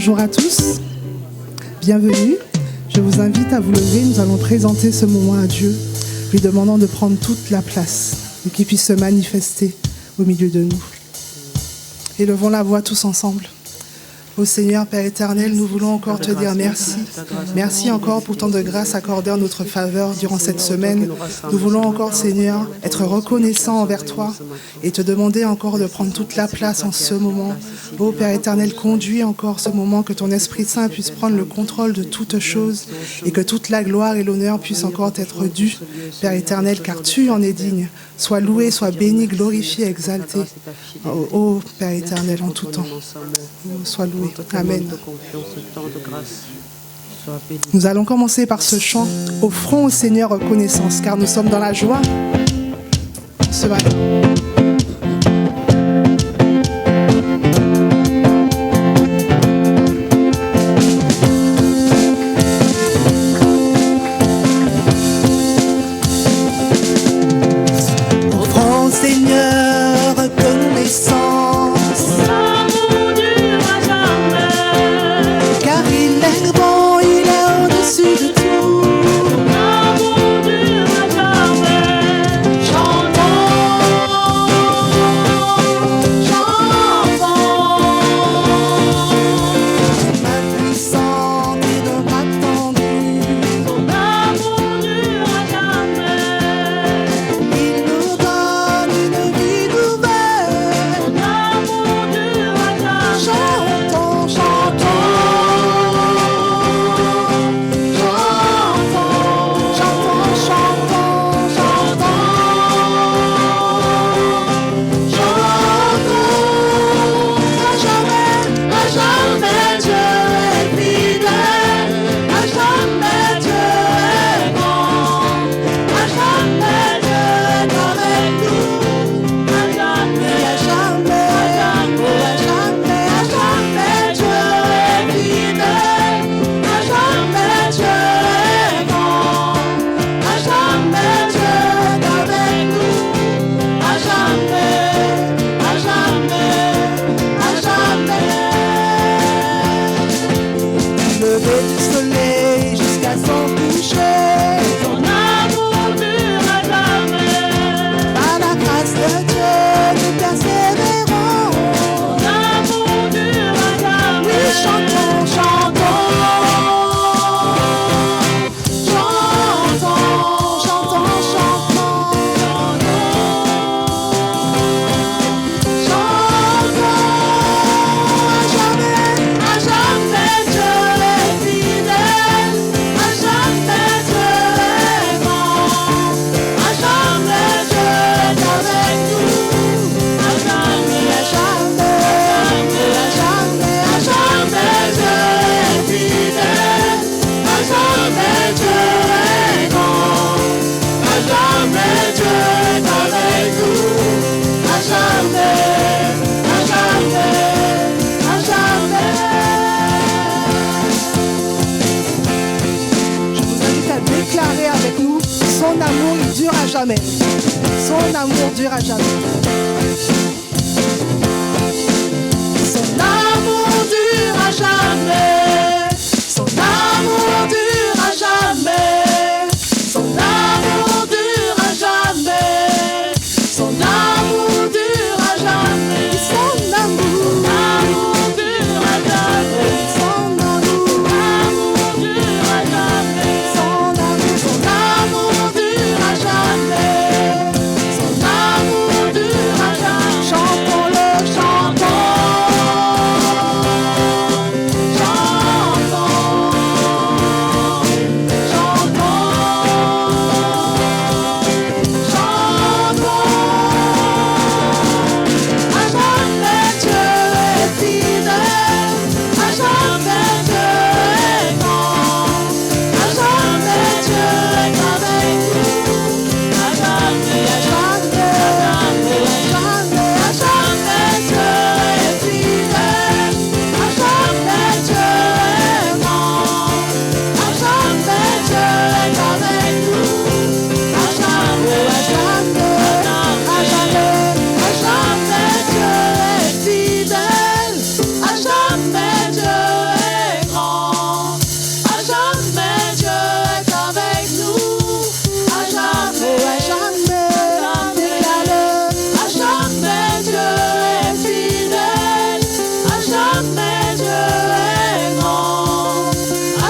Bonjour à tous, bienvenue. Je vous invite à vous lever, nous allons présenter ce moment à Dieu, lui demandant de prendre toute la place et qu'il puisse se manifester au milieu de nous. Élevons la voix tous ensemble. Ô Seigneur, Père éternel, nous voulons encore te dire merci. Merci encore pour tant de grâce accordée en notre faveur durant cette semaine. Nous voulons encore, Seigneur, être reconnaissants envers toi et te demander encore de prendre toute la place en ce moment. Ô Père éternel, conduis encore ce moment, que ton Esprit Saint puisse prendre le contrôle de toutes choses et que toute la gloire et l'honneur puissent encore t'être dus, Père éternel, car tu en es digne. Sois loué, sois béni, glorifié, exalté. Ô Père éternel, en tout temps. Sois loué. Amen. Nous allons commencer par ce chant. Offrons au Seigneur reconnaissance, car nous sommes dans la joie ce matin. Offrons au Seigneur reconnaissance. Son amour dure à jamais. Son amour dure à jamais. Son amour dure à jamais. Son amour dure à jamais. Son amour dure à jamais. Son amour dure à jamais. Son amour dure à jamais. Son amour dure à jamais. Son amour dure à jamais. Chantons-le, chantons.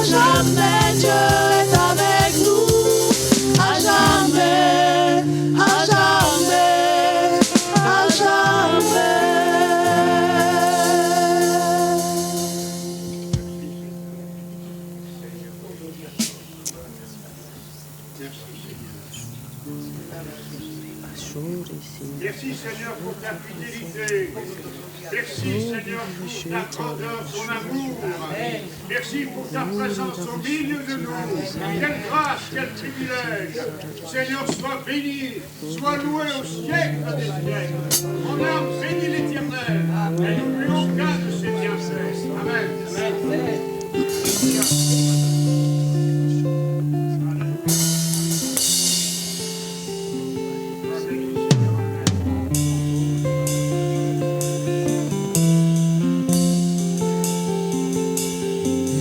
jamais Dieu est avec nous. À jamais, à jamais, à jamais. Merci Seigneur pour ta fidélité. Merci Seigneur pour ta grandeur, ton amour. Merci pour ta présence au milieu de nous. Quelle grâce, quel privilège. Seigneur, sois béni, sois loué au siècle des siècles. Mon âme bénit l'Éternel. Et n'oublions aucun de ses bienfaits. Amen. Amen.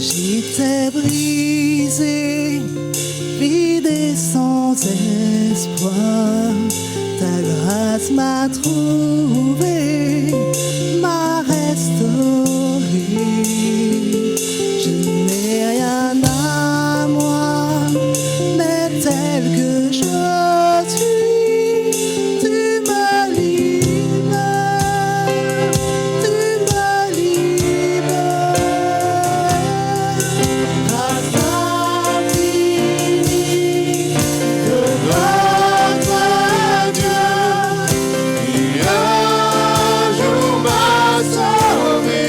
J'étais brisé, vide et sans espoir. Ta grâce m'a trouvé, m'a restauré. Je n'ai rien à moi, mais tel que je suis, tu me libères, tu me libères. Grâce infinie de notre Dieu, qui un jour m'a sauvé.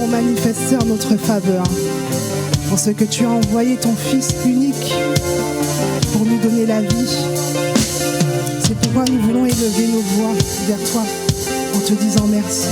manifester en notre faveur. Parce que tu as envoyé ton Fils unique pour nous donner la vie. C'est pourquoi nous voulons élever nos voix vers toi en te disant merci.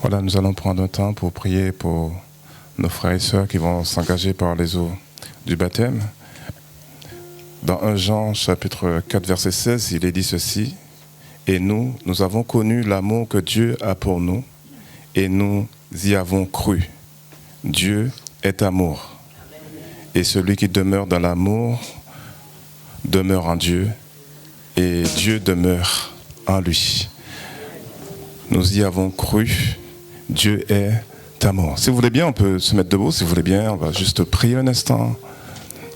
Voilà, nous allons prendre un temps pour prier pour nos frères et sœurs qui vont s'engager par les eaux du baptême. Dans 1 Jean chapitre 4 verset 16, il est dit ceci: et nous avons connu l'amour que Dieu a pour nous et nous y avons cru. Dieu est amour. Et celui qui demeure dans l'amour demeure en Dieu et Dieu demeure en lui. Nous y avons cru. Dieu est amour. Si vous voulez bien, on peut se mettre debout. Si vous voulez bien, on va juste prier un instant.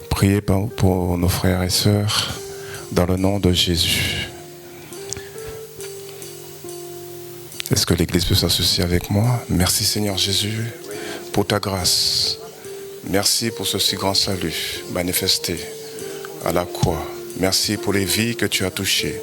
Prier pour nos frères et sœurs dans le nom de Jésus. Est-ce que l'Église peut s'associer avec moi? Merci Seigneur Jésus pour ta grâce. Merci pour ce si grand salut manifesté à la croix. Merci pour les vies que tu as touchées.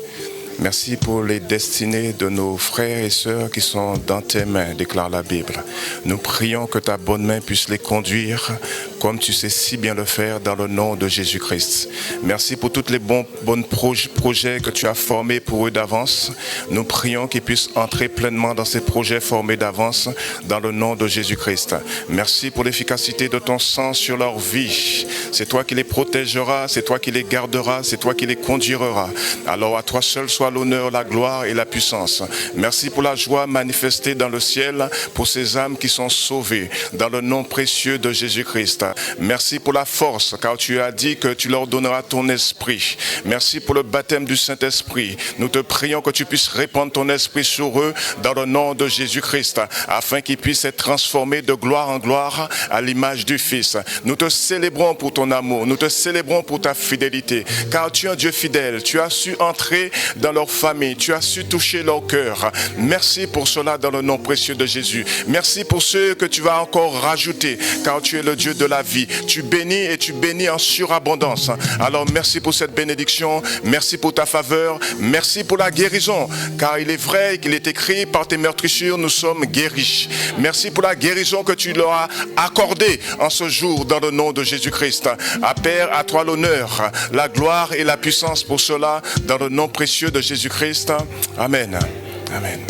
Merci pour les destinées de nos frères et sœurs qui sont dans tes mains, déclare la Bible. Nous prions que ta bonne main puisse les conduire comme tu sais si bien le faire dans le nom de Jésus-Christ. Merci pour tous les bons projets que tu as formés pour eux d'avance. Nous prions qu'ils puissent entrer pleinement dans ces projets formés d'avance dans le nom de Jésus-Christ. Merci pour l'efficacité de ton sang sur leur vie. C'est toi qui les protégeras, c'est toi qui les garderas, c'est toi qui les conduiras. Alors à toi seul soit l'honneur, la gloire et la puissance. Merci pour la joie manifestée dans le ciel pour ces âmes qui sont sauvées dans le nom précieux de Jésus-Christ. Merci pour la force car tu as dit que tu leur donneras ton esprit. Merci pour le baptême du Saint-Esprit. Nous te prions que tu puisses répandre ton esprit sur eux dans le nom de Jésus-Christ afin qu'ils puissent être transformés de gloire en gloire à l'image du Fils. Nous te célébrons pour ton amour, nous te célébrons pour ta fidélité car tu es un Dieu fidèle. Tu as su entrer dans leur famille, tu as su toucher leur cœur. Merci pour cela dans le nom précieux de Jésus. Merci pour ceux que tu vas encore rajouter car tu es le Dieu de la vie. Tu bénis et tu bénis en surabondance. Alors merci pour cette bénédiction, merci pour ta faveur, merci pour la guérison car il est vrai qu'il est écrit par tes meurtrissures nous sommes guéris. Merci pour la guérison que tu leur as accordée en ce jour dans le nom de Jésus-Christ. À Père, à toi l'honneur, la gloire et la puissance pour cela dans le nom précieux de Jésus-Christ. Amen. Amen.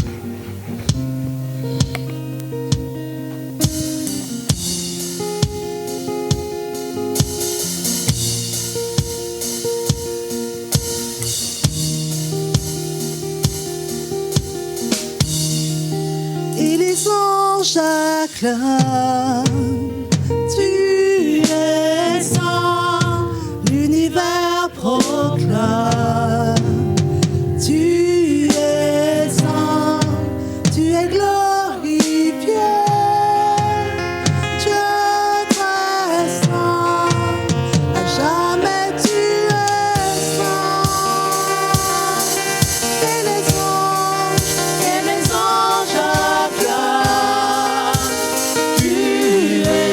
Et les anges acclament, tu es saint, l'univers proclame, tu es saint, tu es glorifié, Dieu très saint, à jamais tu es saint. Et les anges acclament, tu es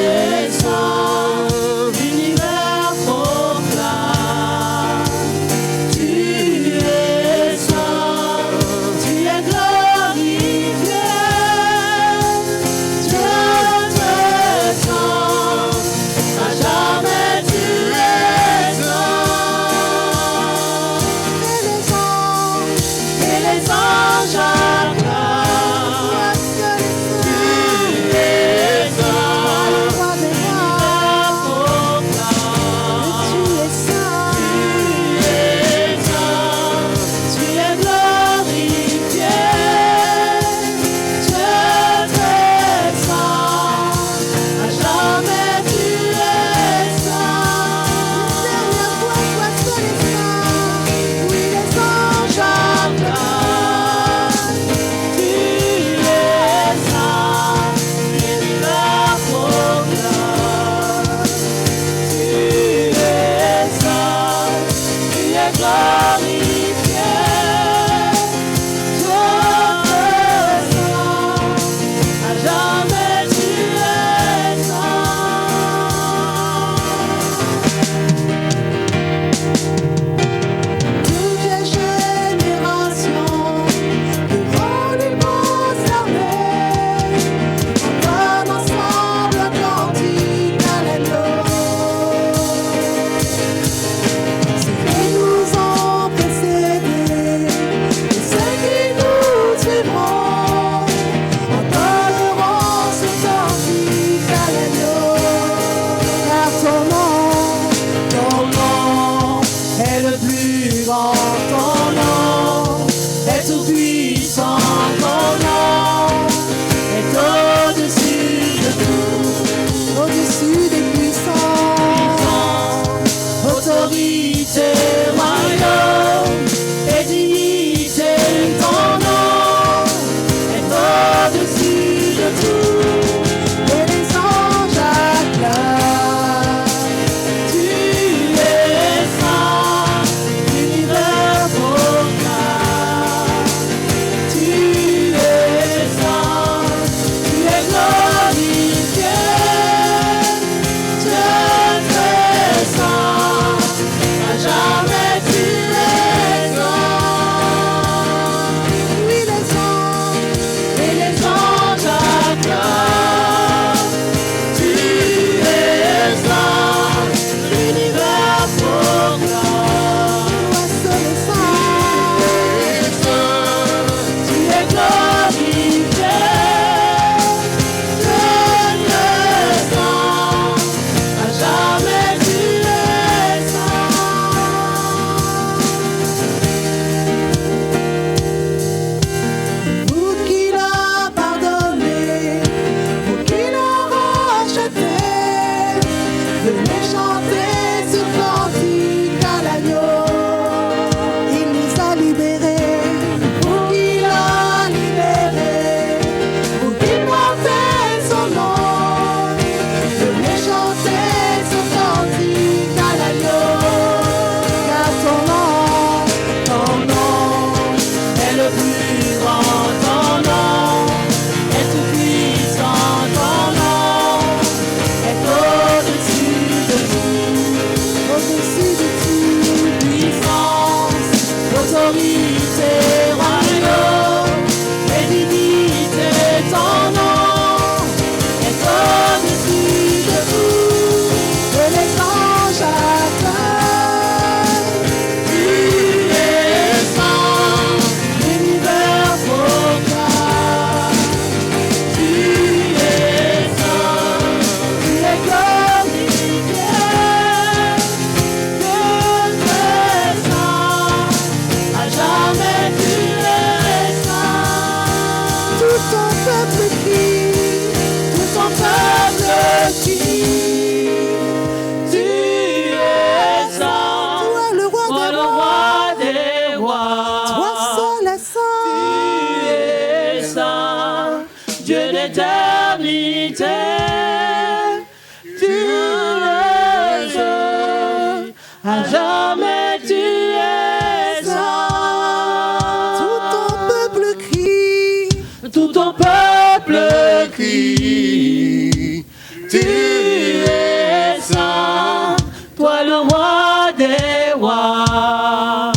Tu es saint, toi le roi des rois.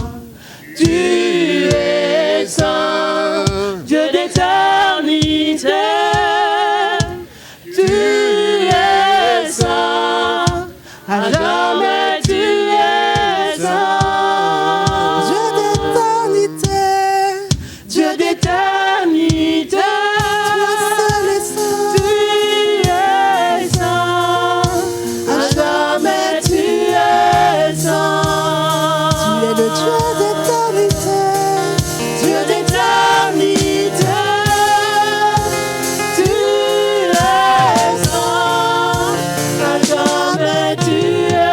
Tu es saint, Dieu d'éternité. Tu es saint, à jamais tu es saint. Dieu d'éternité, Dieu d'éternité. toi seul es saint. Tu es saint, à jamais tu es saint. Tu es le Dieu d'éternité, Dieu d'éternité. Tu es saint, à jamais tu es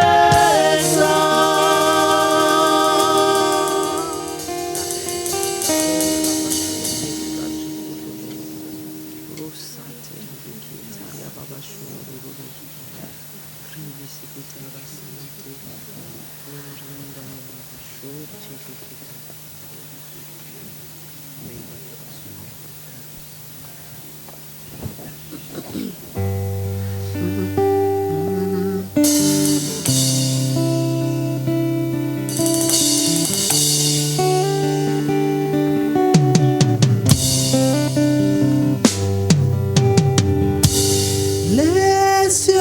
les cieux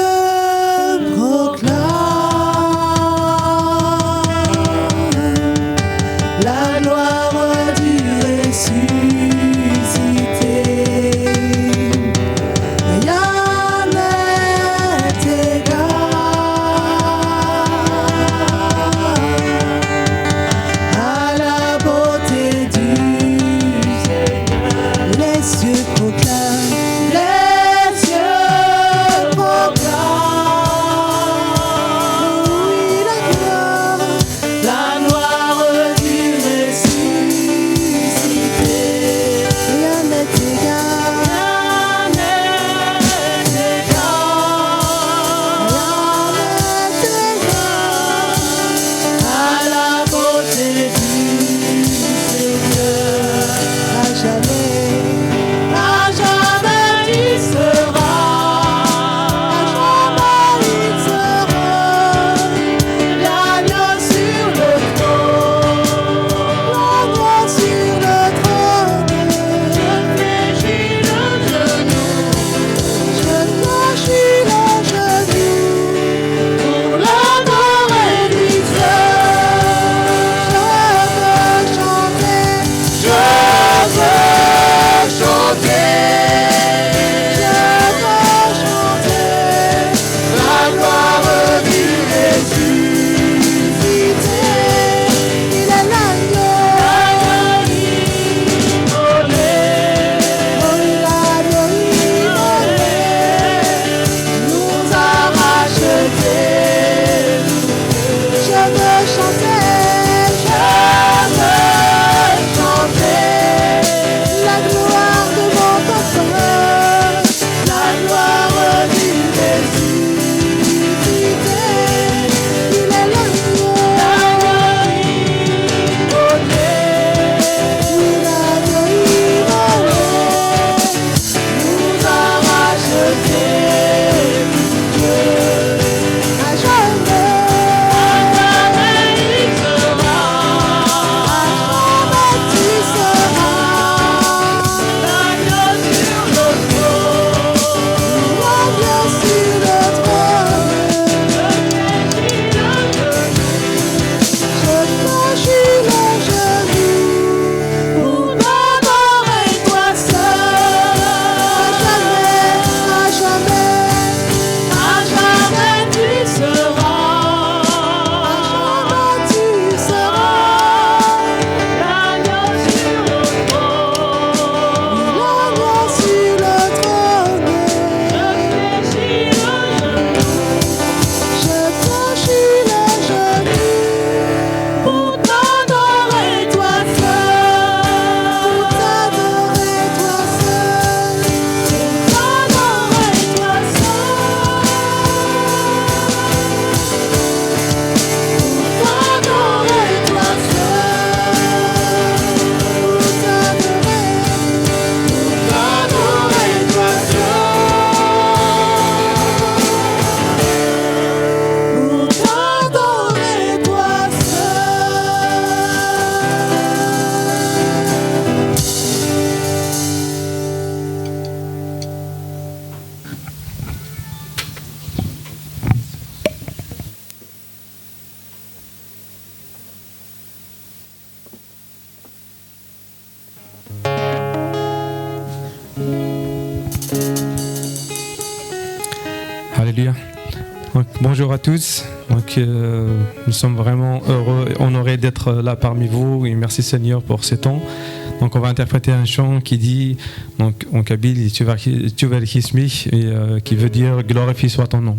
proclament Alléluia. Donc, bonjour à tous. Donc, nous sommes vraiment heureux et honorés d'être là parmi vous. Et merci Seigneur pour ce temps. Donc, on va interpréter un chant qui dit, donc, en kabyle, Tu vas Hismi, qui veut dire glorifie soit ton nom.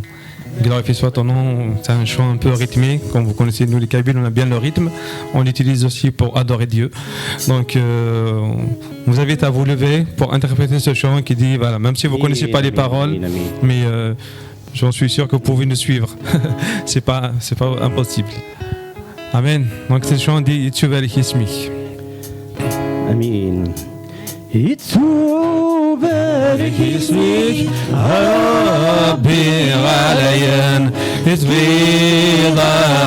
Glorifie soit ton nom, c'est un chant un peu rythmé. Comme vous connaissez, nous les Kabyles, on a bien le rythme. On l'utilise aussi pour adorer Dieu. Donc, on vous invite à vous lever pour interpréter ce chant qui dit, voilà, même si vous ne connaissez pas les paroles, mais j'en suis sûr que vous pouvez nous suivre. c'est pas impossible. Amen. Donc, ce chant dit, Tu vas Hismi. Amen. يتوبك اسمك ربي غاليا يتبيض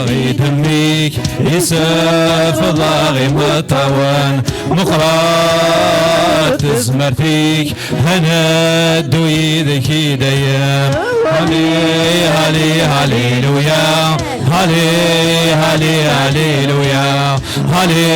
غي دميك يسف ضاغي مطوان مقرات تزمر فيك هنا دويدك يديا هالي هالي هاليلويا هالي هالي هاليلويا هالي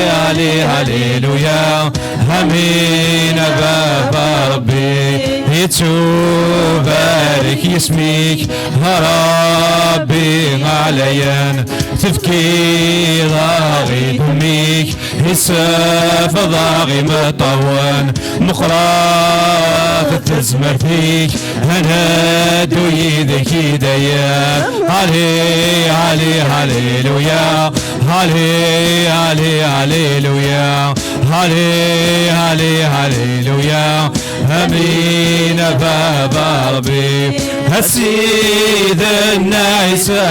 هالي هاليلويا همين بابا ربي يتوبارك اسمك ربي عليا تفكي ضاغي دميك يسف ضاغي مطوان مقرات تزمر فيك انا دويدك يديا علي علي هاليلويا علي علي هاليلويا علي علي هاليلويا امين بابا ربي السيد النعيسى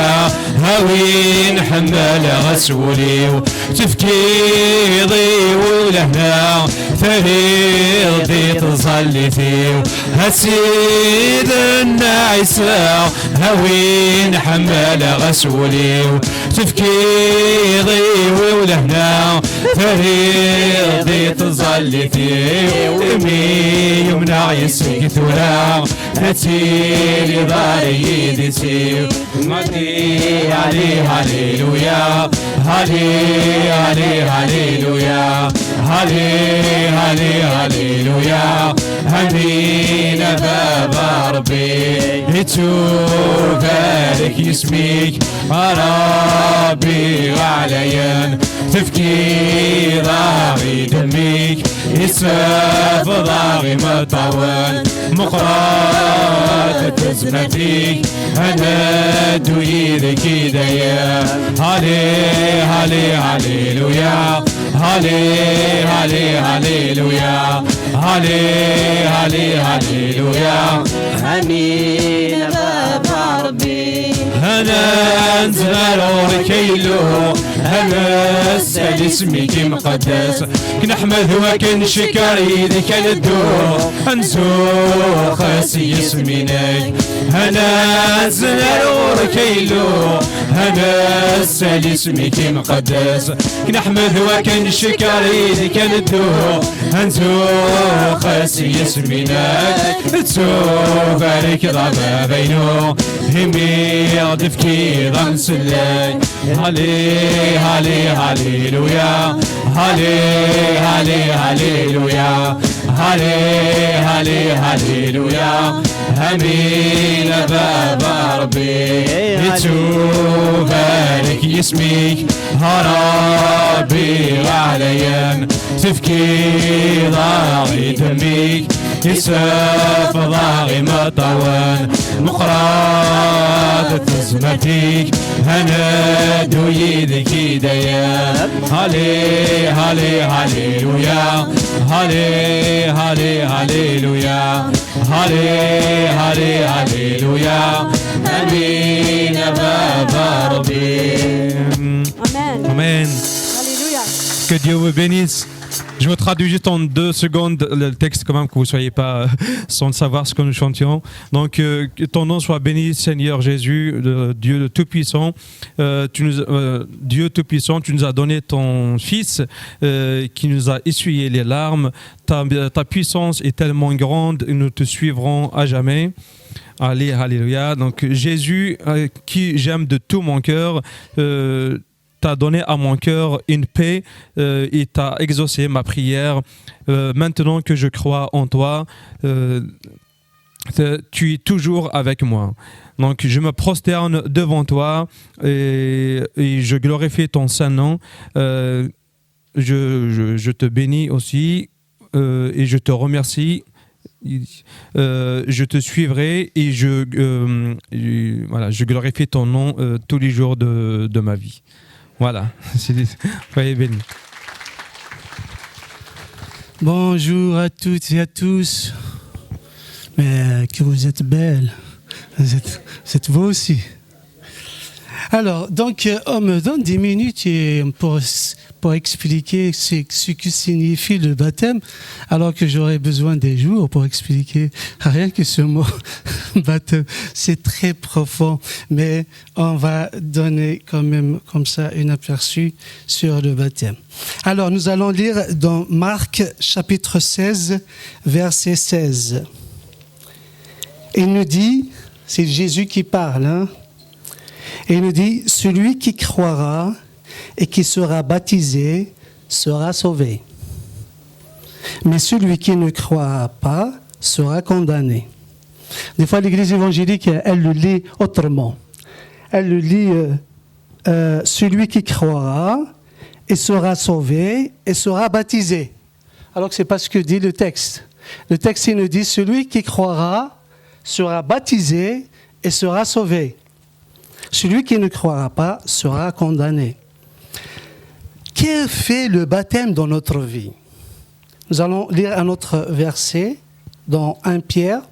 هاوين حمل غسولي تفكيضي ولهنا فريضي تصلي فيه السيد النعيسى هاوين حمل غسولي تفكيضي ولهنا فريضي تصلي فيه يمنع يسك ثورا نتيلي ضاري يدسي مدي علي هاليلويا هالي هالي هاليلويا هالي هالي هاليلويا همين بابا ربي يتوبارك اسمك ربي عليا تفكي ضاغي دميك يسف ضاغي مطوان مقرات تزمر فيك انا دويدك يديا هالي هالي هاليلويا هالي هالي هاليلويا هالي هالي هاليلويا امين بابا ربي انا انزل وركيلو انا اسال اسمك مقدس كنحمد وكنشكر يدك الدور انزو خاسي اسمينك انا انزل وركيلو انا اسال اسمك مقدس كنحمد وكنشكر يدك الدور انزو خاسي اسمينك تسو بارك ضبا بينو همي ضفكي ضنسلك هالي هالي هاليلويا هالي هالي هاليلويا هالي هالي هاليلويا امين بابا ربي يتوبارك اسمك ربي عليا تفكي ضاغي دميك يسف ضاغي مطوان مقرات تزمر فيك انا دويدك يديا هالي هالي هاليلويا هالي هالي هاليلويا هالي هالي هاليلويا امين بابا ربي Amen. Alléluia. Que Dieu vous bénisse. Je me traduis juste en 2 secondes le texte quand même, que vous ne soyez pas sans savoir ce que nous chantions. Donc, que ton nom soit béni, Seigneur Jésus, Dieu Tout-Puissant. Dieu Tout-Puissant, tu nous as donné ton Fils qui nous a essuyé les larmes. Ta puissance est tellement grande, nous te suivrons à jamais. Alléluia. Donc, Jésus, qui j'aime de tout mon cœur, t'as donné à mon cœur une paix et t'as exaucé ma prière. Maintenant que je crois en toi, tu es toujours avec moi. Donc je me prosterne devant toi et je glorifie ton Saint-Nom. Je te bénis aussi et je te remercie. Je te suivrai et je glorifie ton nom tous les jours de ma vie. Voilà, soyez bénis. Bonjour à toutes et à tous. Mais que vous êtes belles. Vous êtes vous aussi. Alors, donc, on me donne 10 minutes pour expliquer ce que signifie le baptême, alors que j'aurais besoin des jours pour expliquer rien que ce mot baptême. C'est très profond, mais on va donner quand même comme ça un aperçu sur le baptême. Alors, nous allons lire dans Marc chapitre 16, verset 16. Il nous dit, c'est Jésus qui parle, hein? Et il nous dit, celui qui croira et qui sera baptisé sera sauvé. Mais celui qui ne croira pas sera condamné. Des fois, l'Église évangélique, elle le lit autrement. Elle le lit, celui qui croira et sera sauvé et sera baptisé. Alors que ce n'est pas ce que dit le texte. Le texte, il nous dit, celui qui croira sera baptisé et sera sauvé. Celui qui ne croira pas sera condamné. Que fait le baptême dans notre vie? Nous allons lire un autre verset dans 1 Pierre,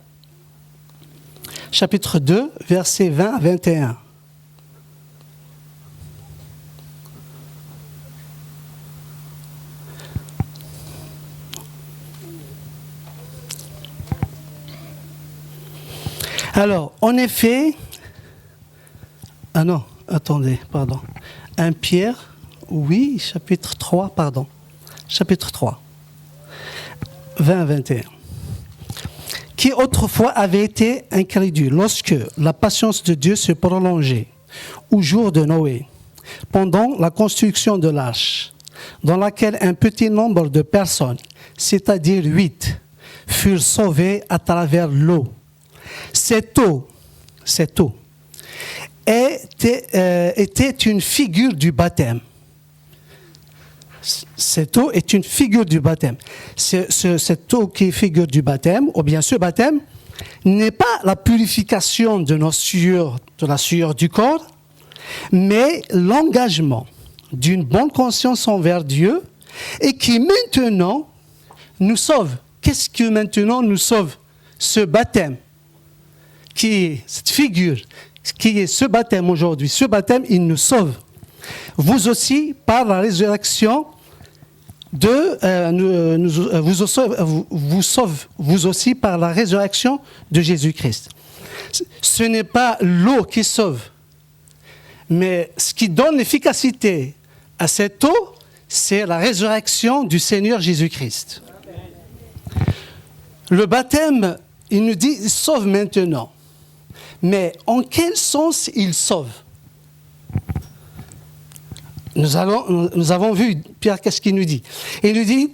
chapitre 2, versets 20 à 21. Alors, en effet... Ah non, attendez, pardon. 1 Pierre, oui, chapitre 3, pardon. Chapitre 3, 20 à 21. Qui autrefois avait été incrédule lorsque la patience de Dieu se prolongeait au jour de Noé, pendant la construction de l'arche, dans laquelle un petit nombre de personnes, c'est-à-dire 8, furent sauvées à travers l'eau. Cette eau, était une figure du baptême. Cette eau est une figure du baptême. Cette eau qui est figure du baptême, ou bien ce baptême, n'est pas la purification de la sueur du corps, mais l'engagement d'une bonne conscience envers Dieu et qui maintenant nous sauve. Qu'est-ce que maintenant nous sauve? Ce baptême, qui est cette figure, qui est ce baptême aujourd'hui. Ce baptême, il nous sauve. Vous aussi, par la résurrection, vous sauve, vous aussi, par la résurrection de Jésus-Christ. Ce n'est pas l'eau qui sauve, mais ce qui donne l'efficacité à cette eau, c'est la résurrection du Seigneur Jésus-Christ. Le baptême, il nous dit, il sauve maintenant. Mais en quel sens il sauve? Nous avons vu, Pierre, qu'est-ce qu'il nous dit? Il nous dit,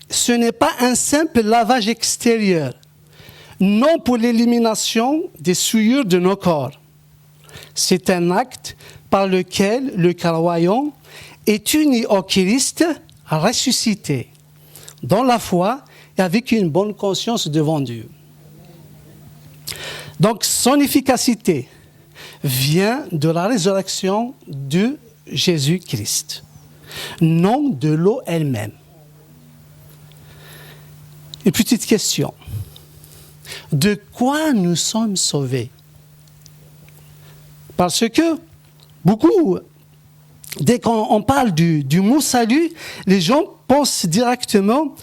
ce n'est pas un simple lavage extérieur, non pour l'élimination des souillures de nos corps. C'est un acte par lequel le croyant est uni au Christ ressuscité, dans la foi et avec une bonne conscience devant Dieu. Donc, son efficacité vient de la résurrection de Jésus-Christ, non de l'eau elle-même. Une petite question. De quoi nous sommes sauvés? Parce que beaucoup, dès qu'on parle du mot salut, les gens pensent directement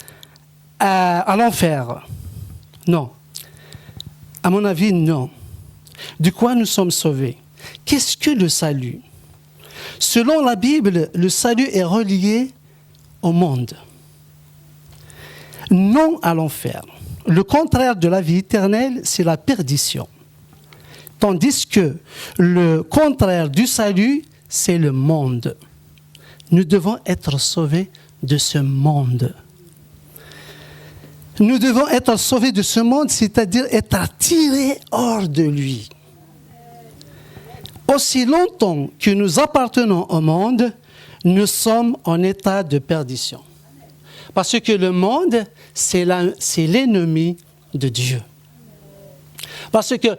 à l'enfer. Non. À mon avis, non. De quoi nous sommes sauvés? Qu'est-ce que le salut? Selon la Bible, le salut est relié au monde, non à l'enfer. Le contraire de la vie éternelle, c'est la perdition. Tandis que le contraire du salut, c'est le monde. Nous devons être sauvés de ce monde. Nous devons être sauvés de ce monde, c'est-à-dire être tirés hors de lui. Aussi longtemps que nous appartenons au monde, nous sommes en état de perdition. Parce que le monde, c'est l'ennemi de Dieu. Parce que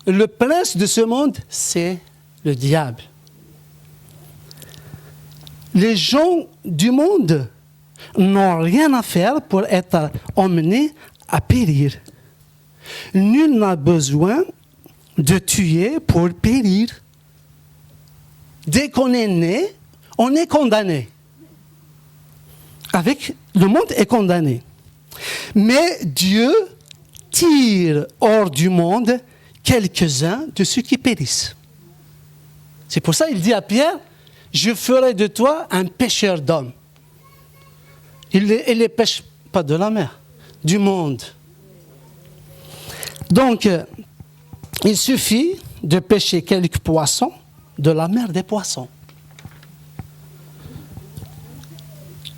le prince de ce monde, c'est le diable. Les gens du monde n'ont rien à faire pour être emmenés à périr. Nul n'a besoin de tuer pour périr. Dès qu'on est né, on est condamné. Le monde est condamné. Mais Dieu tire hors du monde quelques-uns de ceux qui périssent. C'est pour ça qu'il dit à Pierre, je ferai de toi un pêcheur d'hommes. Il ne les pêche pas de la mer, du monde. Donc, il suffit de pêcher quelques poissons de la mer des poissons.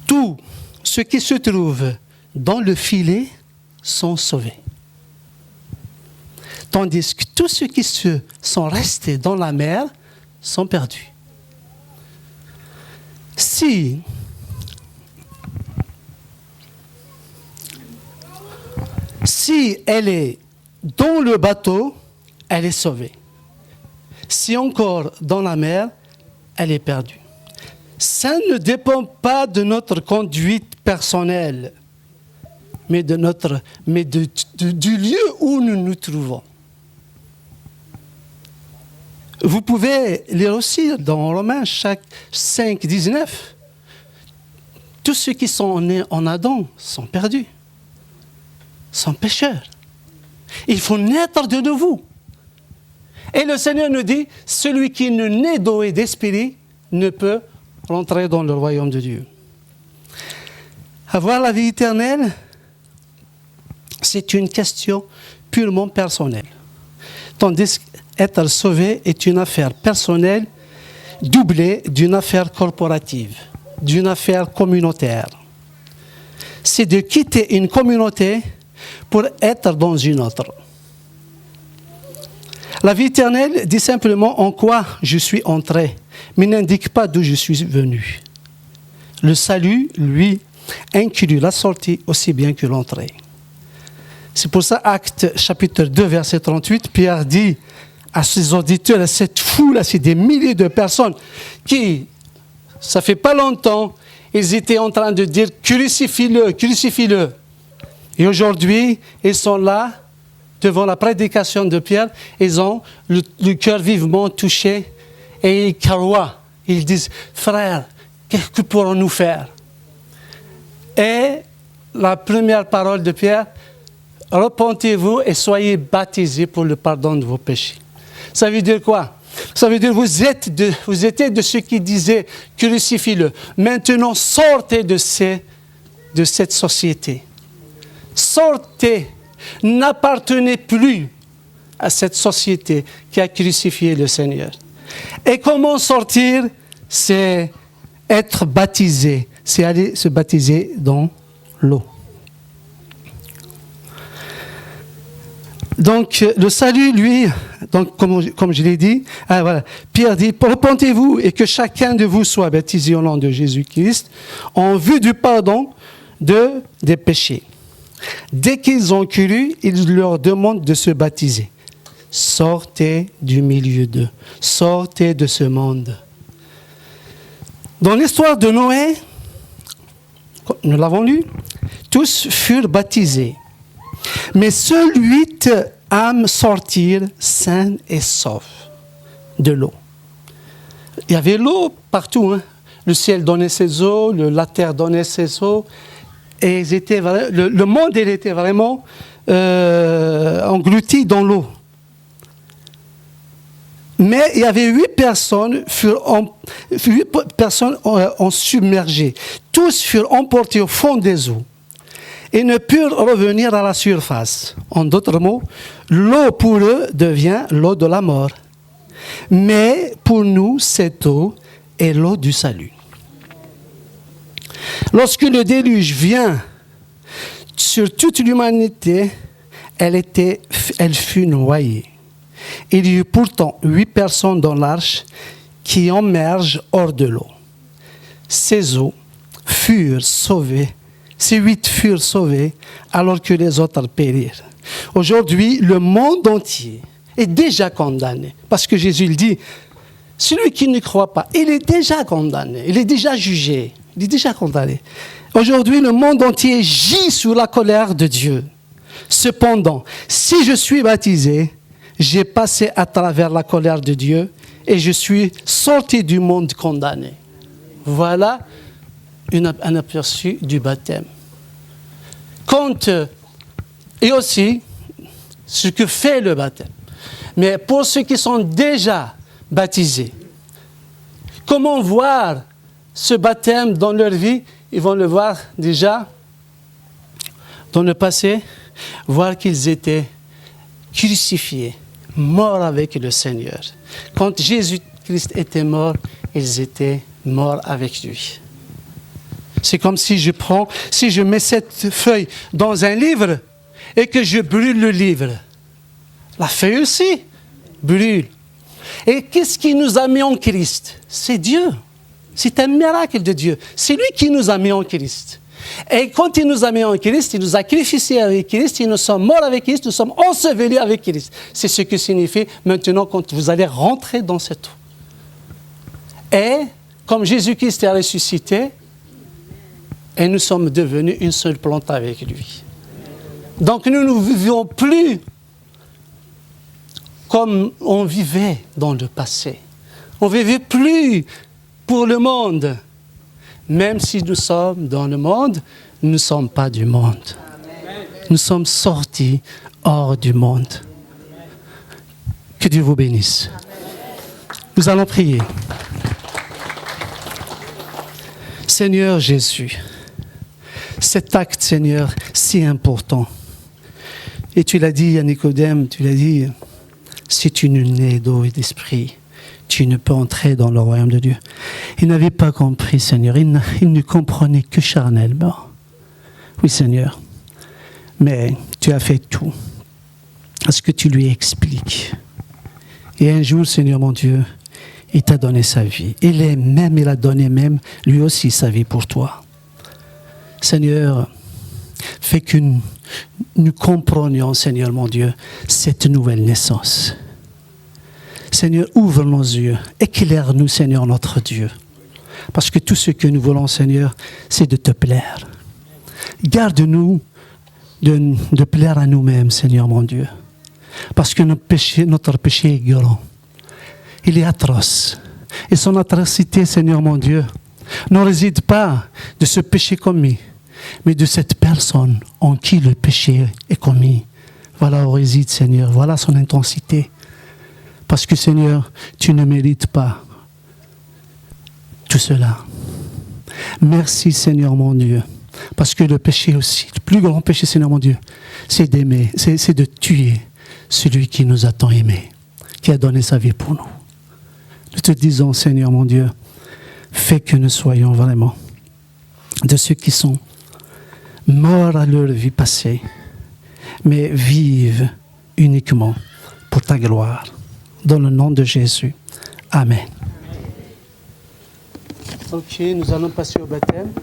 Tout ce qui se trouve dans le filet sont sauvés. Tandis que tous ceux qui sont restés dans la mer sont perdus. Si elle est dans le bateau, elle est sauvée. Si encore dans la mer, elle est perdue. Ça ne dépend pas de notre conduite personnelle, mais du lieu où nous nous trouvons. Vous pouvez lire aussi dans Romains 5, 19. Tous ceux qui sont nés en Adam sont perdus, sont pécheurs. Il faut naître de nouveau. Et le Seigneur nous dit, celui qui ne naît d'eau et d'esprit ne peut rentrer dans le royaume de Dieu. Avoir la vie éternelle, c'est une question purement personnelle. Tandis qu'être sauvé est une affaire personnelle doublée d'une affaire corporative, d'une affaire communautaire. C'est de quitter une communauté pour être dans une autre. La vie éternelle dit simplement en quoi je suis entré, mais n'indique pas d'où je suis venu. Le salut, lui, inclut la sortie aussi bien que l'entrée. C'est pour ça, Actes chapitre 2, verset 38, Pierre dit à ses auditeurs, à cette foule, c'est des milliers de personnes qui, ça fait pas longtemps, ils étaient en train de dire « crucifie-le, crucifie-le ». Et aujourd'hui, ils sont là, devant la prédication de Pierre, ils ont le cœur vivement touché et ils croient. Ils disent, frère, qu'est-ce que pourrons-nous faire? Et la première parole de Pierre, repentez-vous et soyez baptisés pour le pardon de vos péchés. Ça veut dire quoi? Ça veut dire vous étiez de ceux qui disaient, crucifie-le. Maintenant, sortez de cette société. Sortez. N'appartenez plus à cette société qui a crucifié le Seigneur. Et comment sortir? C'est être baptisé, c'est aller se baptiser dans l'eau. Donc le salut, lui, donc comme je l'ai dit, voilà, Pierre dit, repentez-vous et que chacun de vous soit baptisé au nom de Jésus-Christ en vue du pardon des péchés. Dès qu'ils ont cru, il leur demande de se baptiser. Sortez du milieu d'eux. Sortez de ce monde. Dans l'histoire de Noé, nous l'avons lu, tous furent baptisés. Mais seuls 8 âmes sortirent saines et sauves de l'eau. Il y avait l'eau partout. Hein. Le ciel donnait ses eaux, la terre donnait ses eaux. Et le monde il était vraiment englouti dans l'eau. Mais il y avait 8 personnes ont submergé. Tous furent emportés au fond des eaux et ne purent revenir à la surface. En d'autres mots, l'eau pour eux devient l'eau de la mort. Mais pour nous, cette eau est l'eau du salut. Lorsque le déluge vient, sur toute l'humanité, elle fut noyée. Il y eut pourtant 8 personnes dans l'arche qui émergent hors de l'eau. Ces eaux furent sauvées, ces 8 furent sauvés alors que les autres périrent. Aujourd'hui, le monde entier est déjà condamné. Parce que Jésus il dit, celui qui ne croit pas, il est déjà condamné, il est déjà jugé, il est déjà condamné. Aujourd'hui, le monde entier gît sous la colère de Dieu. Cependant, si je suis baptisé, j'ai passé à travers la colère de Dieu et je suis sorti du monde condamné. Voilà un aperçu du baptême. Et aussi, ce que fait le baptême. Mais pour ceux qui sont déjà baptisés, comment voir ce baptême dans leur vie? Ils vont le voir déjà dans le passé, voir qu'ils étaient crucifiés, morts avec le Seigneur. Quand Jésus-Christ était mort, ils étaient morts avec lui. C'est comme si je mets cette feuille dans un livre et que je brûle le livre. La feuille aussi brûle. Et qu'est-ce qui nous a mis en Christ? C'est Dieu. C'est un miracle de Dieu. C'est lui qui nous a mis en Christ. Et quand il nous a mis en Christ, il nous a crucifiés avec Christ, nous sommes morts avec Christ, nous sommes ensevelis avec Christ. C'est ce que signifie maintenant quand vous allez rentrer dans cette eau. Et comme Jésus-Christ est ressuscité, et nous sommes devenus une seule plante avec lui. Donc nous ne vivons plus comme on vivait dans le passé. On ne vivait plus pour le monde. Même si nous sommes dans le monde, nous ne sommes pas du monde. Nous sommes sortis hors du monde. Que Dieu vous bénisse. Nous allons prier. Seigneur Jésus, cet acte, Seigneur, si important. Et tu l'as dit à Nicodème, tu l'as dit, si tu n'es né d'eau et d'esprit, tu ne peux entrer dans le royaume de Dieu. Il n'avait pas compris, Seigneur. Il ne comprenait que charnellement. Oui, Seigneur. Mais tu as fait tout. Parce que tu lui expliques. Et un jour, Seigneur mon Dieu, il t'a donné sa vie. Il a donné même, lui aussi, sa vie pour toi. Seigneur, fais que nous comprenions, Seigneur mon Dieu, cette nouvelle naissance. Seigneur, ouvre nos yeux, éclaire-nous, Seigneur, notre Dieu. Parce que tout ce que nous voulons, Seigneur, c'est de te plaire. Garde-nous de plaire à nous-mêmes, Seigneur, mon Dieu. Parce que notre péché est grand. Il est atroce. Et son atrocité, Seigneur, mon Dieu, ne réside pas de ce péché commis, mais de cette personne en qui le péché est commis. Voilà où réside, Seigneur. Voilà son intensité. Parce que, Seigneur, tu ne mérites pas tout cela. Merci, Seigneur mon Dieu. Parce que le péché aussi, le plus grand péché, Seigneur mon Dieu, c'est d'aimer, c'est de tuer celui qui nous a tant aimés, qui a donné sa vie pour nous. Nous te disons, Seigneur mon Dieu, fais que nous soyons vraiment de ceux qui sont morts à leur vie passée, mais vivent uniquement pour ta gloire. Dans le nom de Jésus. Amen. Ok, nous allons passer au baptême.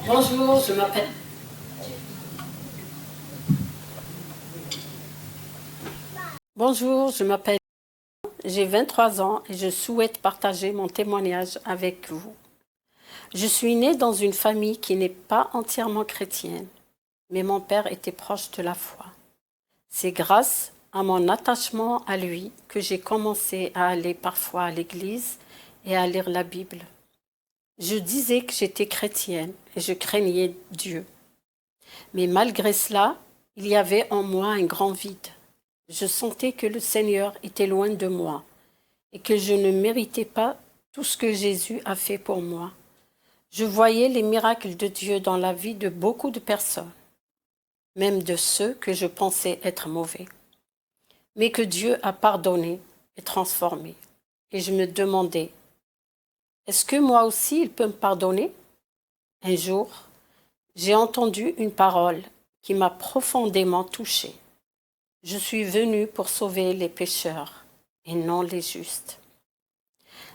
Bonjour, je m'appelle... Bonjour, je m'appelle... J'ai 23 ans et je souhaite partager mon témoignage avec vous. Je suis née dans une famille qui n'est pas entièrement chrétienne, mais mon père était proche de la foi. C'est grâce à mon attachement à lui que j'ai commencé à aller parfois à l'église et à lire la Bible. Je disais que j'étais chrétienne et je craignais Dieu. Mais malgré cela, il y avait en moi un grand vide. Je sentais que le Seigneur était loin de moi et que je ne méritais pas tout ce que Jésus a fait pour moi. Je voyais les miracles de Dieu dans la vie de beaucoup de personnes, même de ceux que je pensais être mauvais, mais que Dieu a pardonné et transformé. Et je me demandais, est-ce que moi aussi il peut me pardonner? Un jour, j'ai entendu une parole qui m'a profondément touchée. Je suis venu pour sauver les pécheurs et non les justes.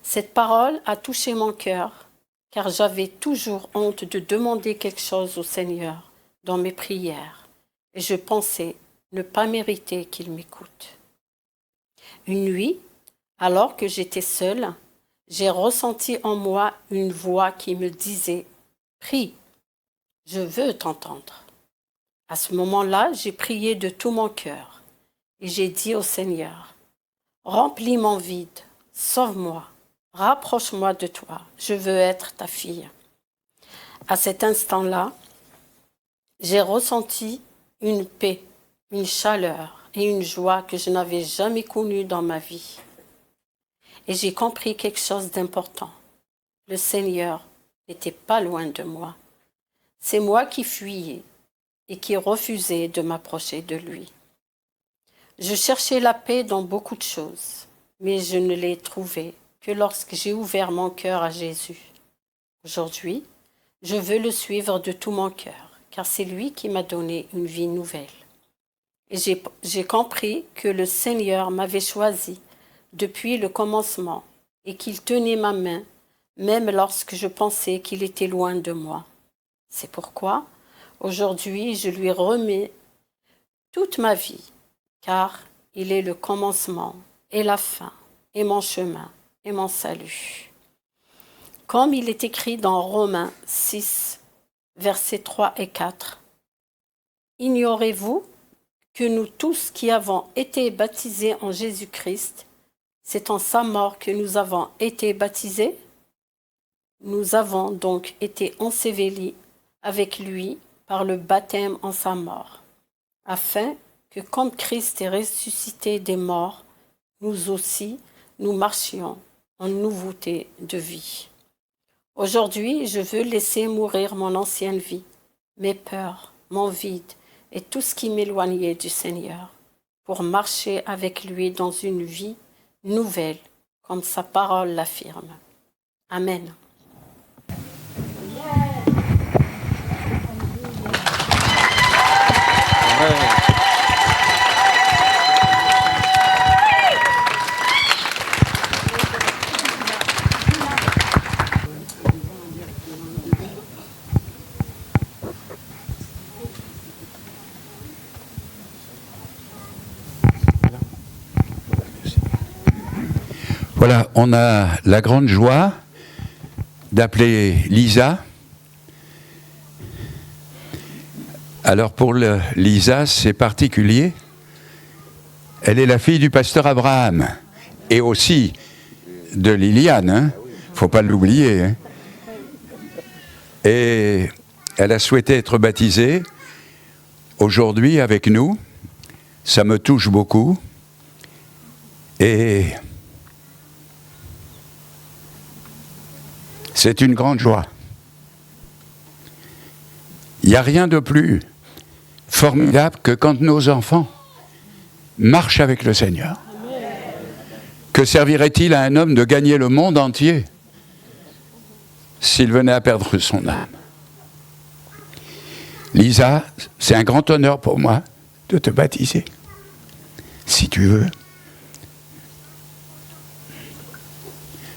Cette parole a touché mon cœur, car j'avais toujours honte de demander quelque chose au Seigneur dans mes prières, et je pensais ne pas mériter qu'il m'écoute. Une nuit, alors que j'étais seule, j'ai ressenti en moi une voix qui me disait « Prie, je veux t'entendre ». À ce moment-là, j'ai prié de tout mon cœur et j'ai dit au Seigneur « Remplis mon vide, sauve-moi, rapproche-moi de toi, je veux être ta fille ». À cet instant-là, j'ai ressenti une paix, une chaleur et une joie que je n'avais jamais connues dans ma vie. Et j'ai compris quelque chose d'important. Le Seigneur n'était pas loin de moi. C'est moi qui fuyais et qui refusais de m'approcher de lui. Je cherchais la paix dans beaucoup de choses, mais je ne l'ai trouvée que lorsque j'ai ouvert mon cœur à Jésus. Aujourd'hui, je veux le suivre de tout mon cœur, car c'est lui qui m'a donné une vie nouvelle. Et j'ai compris que le Seigneur m'avait choisi depuis le commencement et qu'il tenait ma main, même lorsque je pensais qu'il était loin de moi. C'est pourquoi, aujourd'hui, je lui remets toute ma vie, car il est le commencement et la fin, et mon chemin, et mon salut. Comme il est écrit dans Romains 6, versets 3 et 4, « Ignorez-vous que nous tous qui avons été baptisés en Jésus-Christ, c'est en sa mort que nous avons été baptisés? Nous avons donc été ensevelis avec lui par le baptême en sa mort, afin que comme Christ est ressuscité des morts, nous aussi, nous marchions en nouveauté de vie. Aujourd'hui, je veux laisser mourir mon ancienne vie, mes peurs, mon vide et tout ce qui m'éloignait du Seigneur, pour marcher avec lui dans une vie nouvelle, comme sa parole l'affirme. Amen. Voilà, on a la grande joie d'appeler Lisa. Alors pour Lisa, c'est particulier. Elle est la fille du pasteur Abraham et aussi de Liliane, hein. Faut pas l'oublier. Hein. Et elle a souhaité être baptisée aujourd'hui avec nous. Ça me touche beaucoup. Et c'est une grande joie. Il n'y a rien de plus formidable que quand nos enfants marchent avec le Seigneur. Que servirait-il à un homme de gagner le monde entier s'il venait à perdre son âme? Lisa, c'est un grand honneur pour moi de te baptiser. Si tu veux.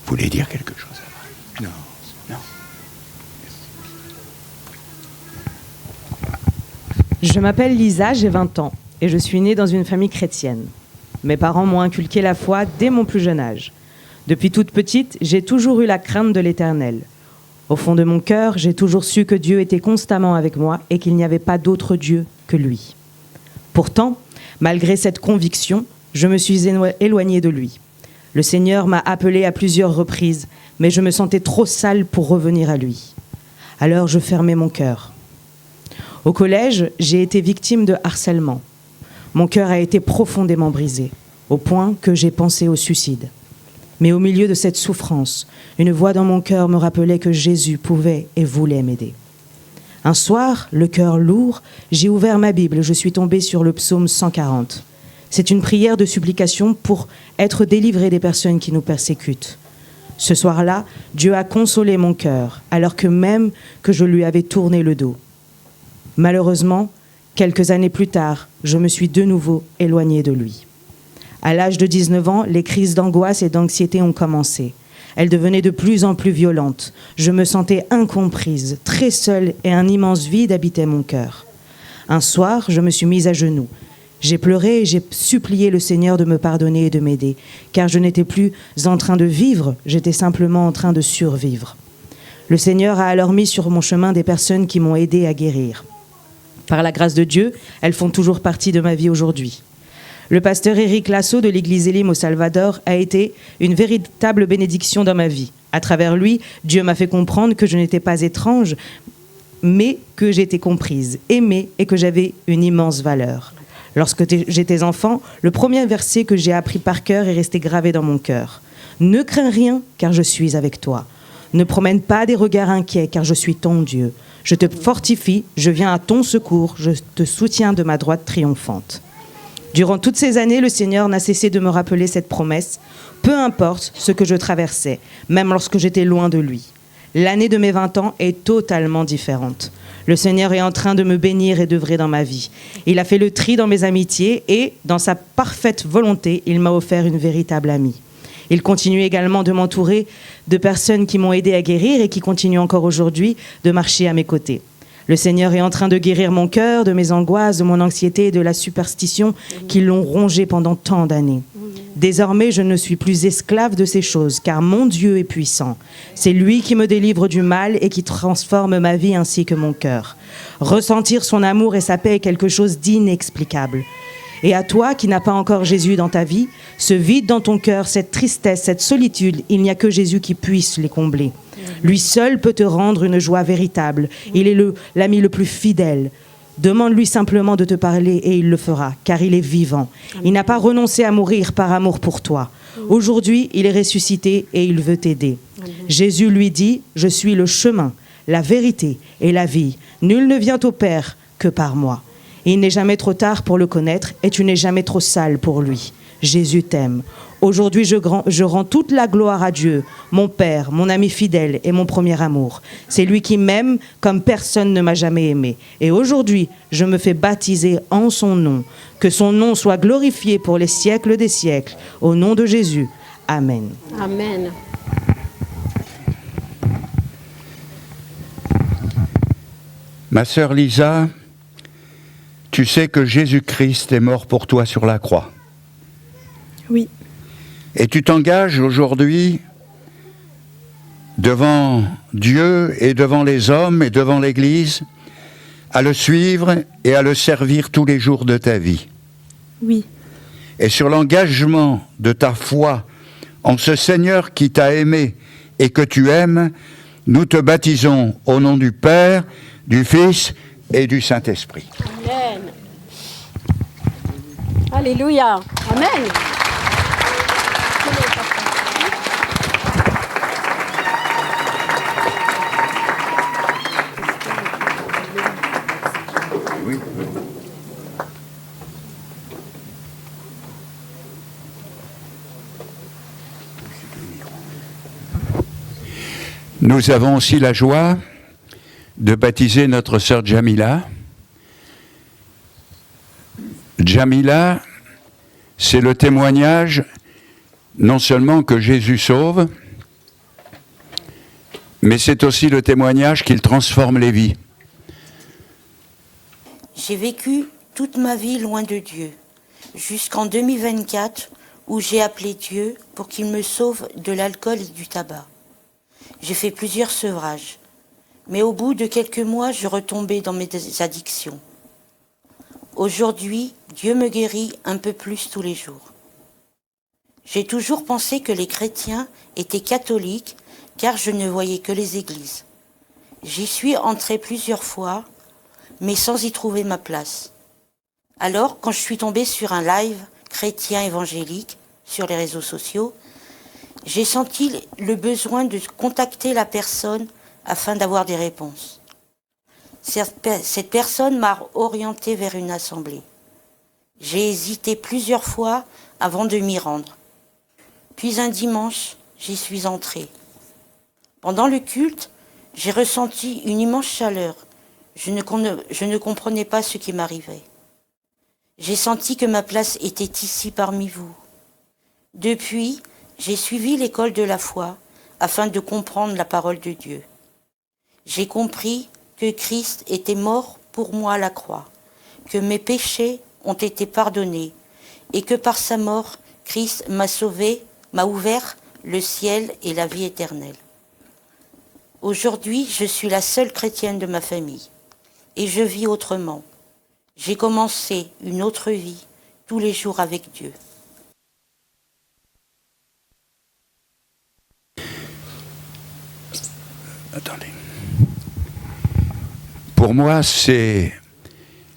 Vous voulez dire quelque chose? Non. Je m'appelle Lisa, j'ai 20 ans et je suis née dans une famille chrétienne. Mes parents m'ont inculqué la foi dès mon plus jeune âge. Depuis toute petite, j'ai toujours eu la crainte de l'Éternel. Au fond de mon cœur, j'ai toujours su que Dieu était constamment avec moi et qu'il n'y avait pas d'autre Dieu que lui. Pourtant, malgré cette conviction, je me suis éloignée de lui. Le Seigneur m'a appelée à plusieurs reprises, mais je me sentais trop sale pour revenir à lui. Alors je fermais mon cœur. Au collège, j'ai été victime de harcèlement. Mon cœur a été profondément brisé, au point que j'ai pensé au suicide. Mais au milieu de cette souffrance, une voix dans mon cœur me rappelait que Jésus pouvait et voulait m'aider. Un soir, le cœur lourd, j'ai ouvert ma Bible, je suis tombée sur le psaume 140. C'est une prière de supplication pour être délivré des personnes qui nous persécutent. Ce soir-là, Dieu a consolé mon cœur, alors que même que je lui avais tourné le dos. Malheureusement, quelques années plus tard, je me suis de nouveau éloignée de lui. À l'âge de 19 ans, les crises d'angoisse et d'anxiété ont commencé. Elles devenaient de plus en plus violentes. Je me sentais incomprise, très seule et un immense vide habitait mon cœur. Un soir, je me suis mise à genoux. J'ai pleuré et j'ai supplié le Seigneur de me pardonner et de m'aider, car je n'étais plus en train de vivre, j'étais simplement en train de survivre. Le Seigneur a alors mis sur mon chemin des personnes qui m'ont aidé à guérir. Par la grâce de Dieu, elles font toujours partie de ma vie aujourd'hui. Le pasteur Éric Lasso de l'église Elim au Salvador a été une véritable bénédiction dans ma vie. À travers lui, Dieu m'a fait comprendre que je n'étais pas étrange, mais que j'étais comprise, aimée et que j'avais une immense valeur. Lorsque j'étais enfant, le premier verset que j'ai appris par cœur est resté gravé dans mon cœur. « Ne crains rien, car je suis avec toi. Ne promène pas des regards inquiets, car je suis ton Dieu. Je te fortifie, je viens à ton secours, je te soutiens de ma droite triomphante. » Durant toutes ces années, le Seigneur n'a cessé de me rappeler cette promesse, peu importe ce que je traversais, même lorsque j'étais loin de lui. L'année de mes 20 ans est totalement différente. Le Seigneur est en train de me bénir et d'œuvrer dans ma vie. Il a fait le tri dans mes amitiés et, dans sa parfaite volonté, il m'a offert une véritable amie. Il continue également de m'entourer de personnes qui m'ont aidé à guérir et qui continuent encore aujourd'hui de marcher à mes côtés. Le Seigneur est en train de guérir mon cœur, de mes angoisses, de mon anxiété et de la superstition qui l'ont rongé pendant tant d'années. Désormais, je ne suis plus esclave de ces choses, car mon Dieu est puissant. C'est lui qui me délivre du mal et qui transforme ma vie ainsi que mon cœur. Ressentir son amour et sa paix est quelque chose d'inexplicable. Et à toi qui n'as pas encore Jésus dans ta vie, ce vide dans ton cœur, cette tristesse, cette solitude, il n'y a que Jésus qui puisse les combler. Lui seul peut te rendre une joie véritable. Il est l'ami le plus fidèle. Demande-lui simplement de te parler et il le fera, car il est vivant. Il n'a pas renoncé à mourir par amour pour toi. Aujourd'hui, il est ressuscité et il veut t'aider. Jésus lui dit, « Je suis le chemin, la vérité et la vie. Nul ne vient au Père que par moi. » Il n'est jamais trop tard pour le connaître et tu n'es jamais trop sale pour lui. Jésus t'aime. Aujourd'hui, je rends toute la gloire à Dieu, mon Père, mon ami fidèle et mon premier amour. C'est lui qui m'aime comme personne ne m'a jamais aimé. Et aujourd'hui, je me fais baptiser en son nom. Que son nom soit glorifié pour les siècles des siècles. Au nom de Jésus. Amen. Amen. Ma sœur Lisa, tu sais que Jésus-Christ est mort pour toi sur la croix. Oui. Et tu t'engages aujourd'hui devant Dieu et devant les hommes et devant l'Église à le suivre et à le servir tous les jours de ta vie. Oui. Et sur l'engagement de ta foi en ce Seigneur qui t'a aimé et que tu aimes, nous te baptisons au nom du Père, du Fils et du Saint-Esprit. Amen. Alléluia. Amen. Oui. Nous avons aussi la joie de baptiser notre sœur Jamila. Jamila, c'est le témoignage non seulement que Jésus sauve, mais c'est aussi le témoignage qu'il transforme les vies. J'ai vécu toute ma vie loin de Dieu, jusqu'en 2024 où j'ai appelé Dieu pour qu'il me sauve de l'alcool et du tabac. J'ai fait plusieurs sevrages, mais au bout de quelques mois, je retombais dans mes addictions. Aujourd'hui, Dieu me guérit un peu plus tous les jours. J'ai toujours pensé que les chrétiens étaient catholiques car je ne voyais que les églises. J'y suis entrée plusieurs fois, mais sans y trouver ma place. Alors, quand je suis tombée sur un live chrétien évangélique sur les réseaux sociaux, J'ai senti le besoin de contacter la personne afin d'avoir des réponses. Cette personne m'a orientée vers une assemblée. J'ai hésité plusieurs fois avant de m'y rendre. Puis un dimanche, j'y suis entrée. Pendant le culte, j'ai ressenti une immense chaleur. Je ne comprenais pas ce qui m'arrivait. J'ai senti que ma place était ici parmi vous. Depuis, j'ai suivi l'école de la foi afin de comprendre la parole de Dieu. J'ai compris que Christ était mort pour moi à la croix, que mes péchés ont été pardonnés et que par sa mort, Christ m'a sauvé, m'a ouvert le ciel et la vie éternelle. Aujourd'hui, je suis la seule chrétienne de ma famille et je vis autrement. J'ai commencé une autre vie tous les jours avec Dieu. Attendez. Pour moi, c'est,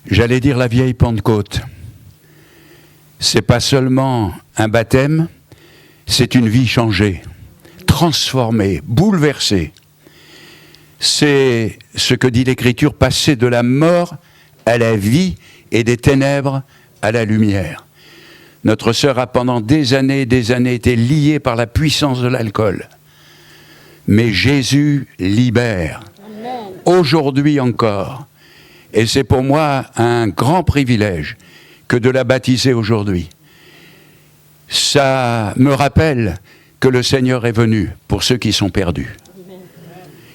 j'allais dire, la vieille Pentecôte. C'est pas seulement un baptême, c'est une vie changée, transformée, bouleversée. C'est ce que dit l'Écriture, passer de la mort à la vie et des ténèbres à la lumière. Notre sœur a pendant des années été liée par la puissance de l'alcool. Mais Jésus libère, aujourd'hui encore. Et c'est pour moi un grand privilège que de la baptiser aujourd'hui. Ça me rappelle que le Seigneur est venu pour ceux qui sont perdus.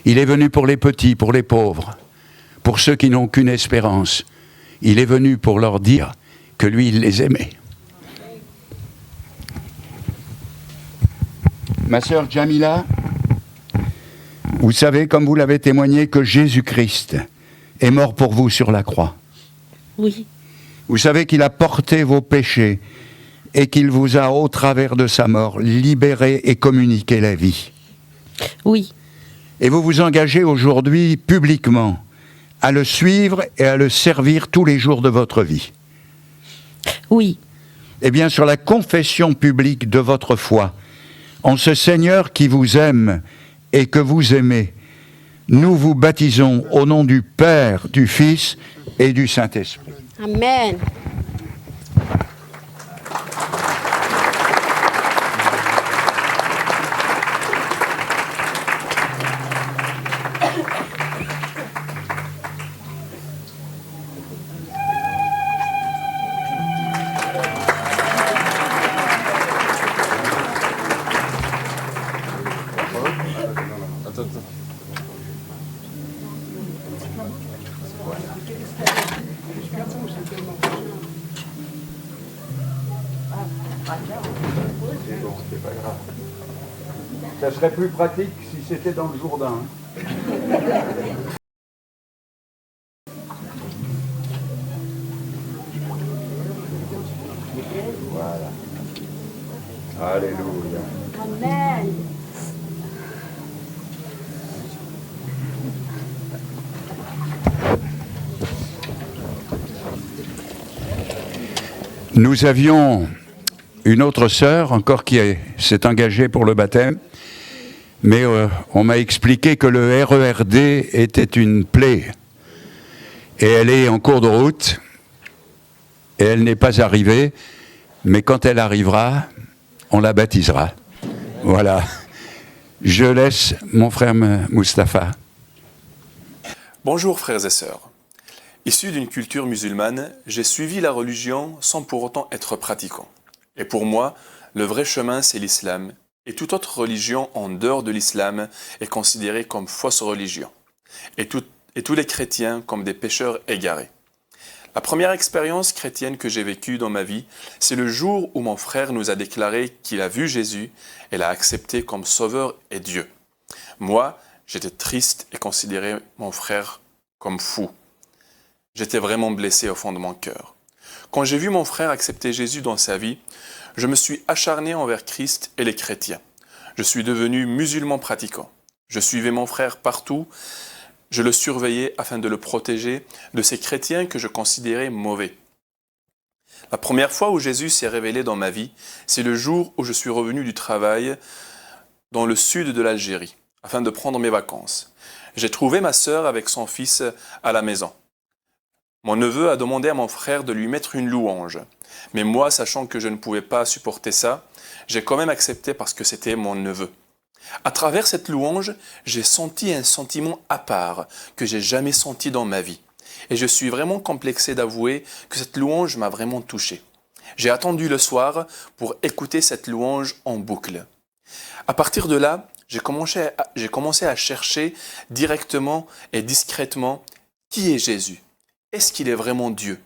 Il est venu pour les petits, pour les pauvres, pour ceux qui n'ont qu'une espérance. Il est venu pour leur dire que lui, il les aimait. Ma sœur Jamila, vous savez, comme vous l'avez témoigné, que Jésus-Christ est mort pour vous sur la croix. Oui. Vous savez qu'il a porté vos péchés et qu'il vous a, au travers de sa mort, libéré et communiqué la vie. Oui. Et vous vous engagez aujourd'hui publiquement à le suivre et à le servir tous les jours de votre vie. Oui. Eh bien, sur la confession publique de votre foi, en ce Seigneur qui vous aime et que vous aimez, nous vous baptisons au nom du Père, du Fils et du Saint-Esprit. Amen. Ça serait plus pratique si c'était dans le Jourdain. Voilà. Alléluia. Amen. Nous avions une autre sœur encore qui s'est engagée pour le baptême, mais on m'a expliqué que le RERD était une plaie. Et elle est en cours de route, et elle n'est pas arrivée, mais quand elle arrivera, on la baptisera. Voilà. Je laisse mon frère Mustapha. Bonjour frères et sœurs. Issu d'une culture musulmane, j'ai suivi la religion sans pour autant être pratiquant. Et pour moi, le vrai chemin, c'est l'islam. Et toute autre religion en dehors de l'islam est considérée comme fausse religion. Et tous les chrétiens comme des pécheurs égarés. La première expérience chrétienne que j'ai vécue dans ma vie, c'est le jour où mon frère nous a déclaré qu'il a vu Jésus et l'a accepté comme sauveur et Dieu. Moi, j'étais triste et considérais mon frère comme fou. J'étais vraiment blessé au fond de mon cœur. Quand j'ai vu mon frère accepter Jésus dans sa vie, je me suis acharné envers Christ et les chrétiens. Je suis devenu musulman pratiquant. Je suivais mon frère partout. Je le surveillais afin de le protéger de ces chrétiens que je considérais mauvais. La première fois où Jésus s'est révélé dans ma vie, c'est le jour où je suis revenu du travail dans le sud de l'Algérie, afin de prendre mes vacances. J'ai trouvé ma sœur avec son fils à la maison. Mon neveu a demandé à mon frère de lui mettre une louange. Mais moi, sachant que je ne pouvais pas supporter ça, j'ai quand même accepté parce que c'était mon neveu. À travers cette louange, j'ai senti un sentiment à part que j'ai jamais senti dans ma vie. Et je suis vraiment complexé d'avouer que cette louange m'a vraiment touché. J'ai attendu le soir pour écouter cette louange en boucle. À partir de là, j'ai commencé à chercher directement et discrètement qui est Jésus. Est-ce qu'il est vraiment Dieu?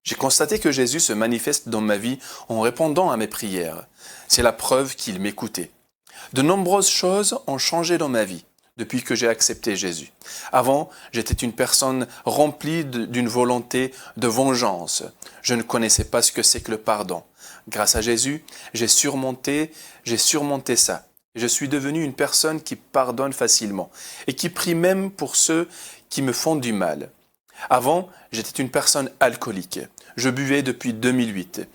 J'ai constaté que Jésus se manifeste dans ma vie en répondant à mes prières. C'est la preuve qu'il m'écoutait. De nombreuses choses ont changé dans ma vie depuis que j'ai accepté Jésus. Avant, j'étais une personne remplie d'une volonté de vengeance. Je ne connaissais pas ce que c'est que le pardon. Grâce à Jésus, j'ai surmonté ça. Je suis devenu une personne qui pardonne facilement et qui prie même pour ceux qui me font du mal. Avant, j'étais une personne alcoolique. Je buvais depuis 2008.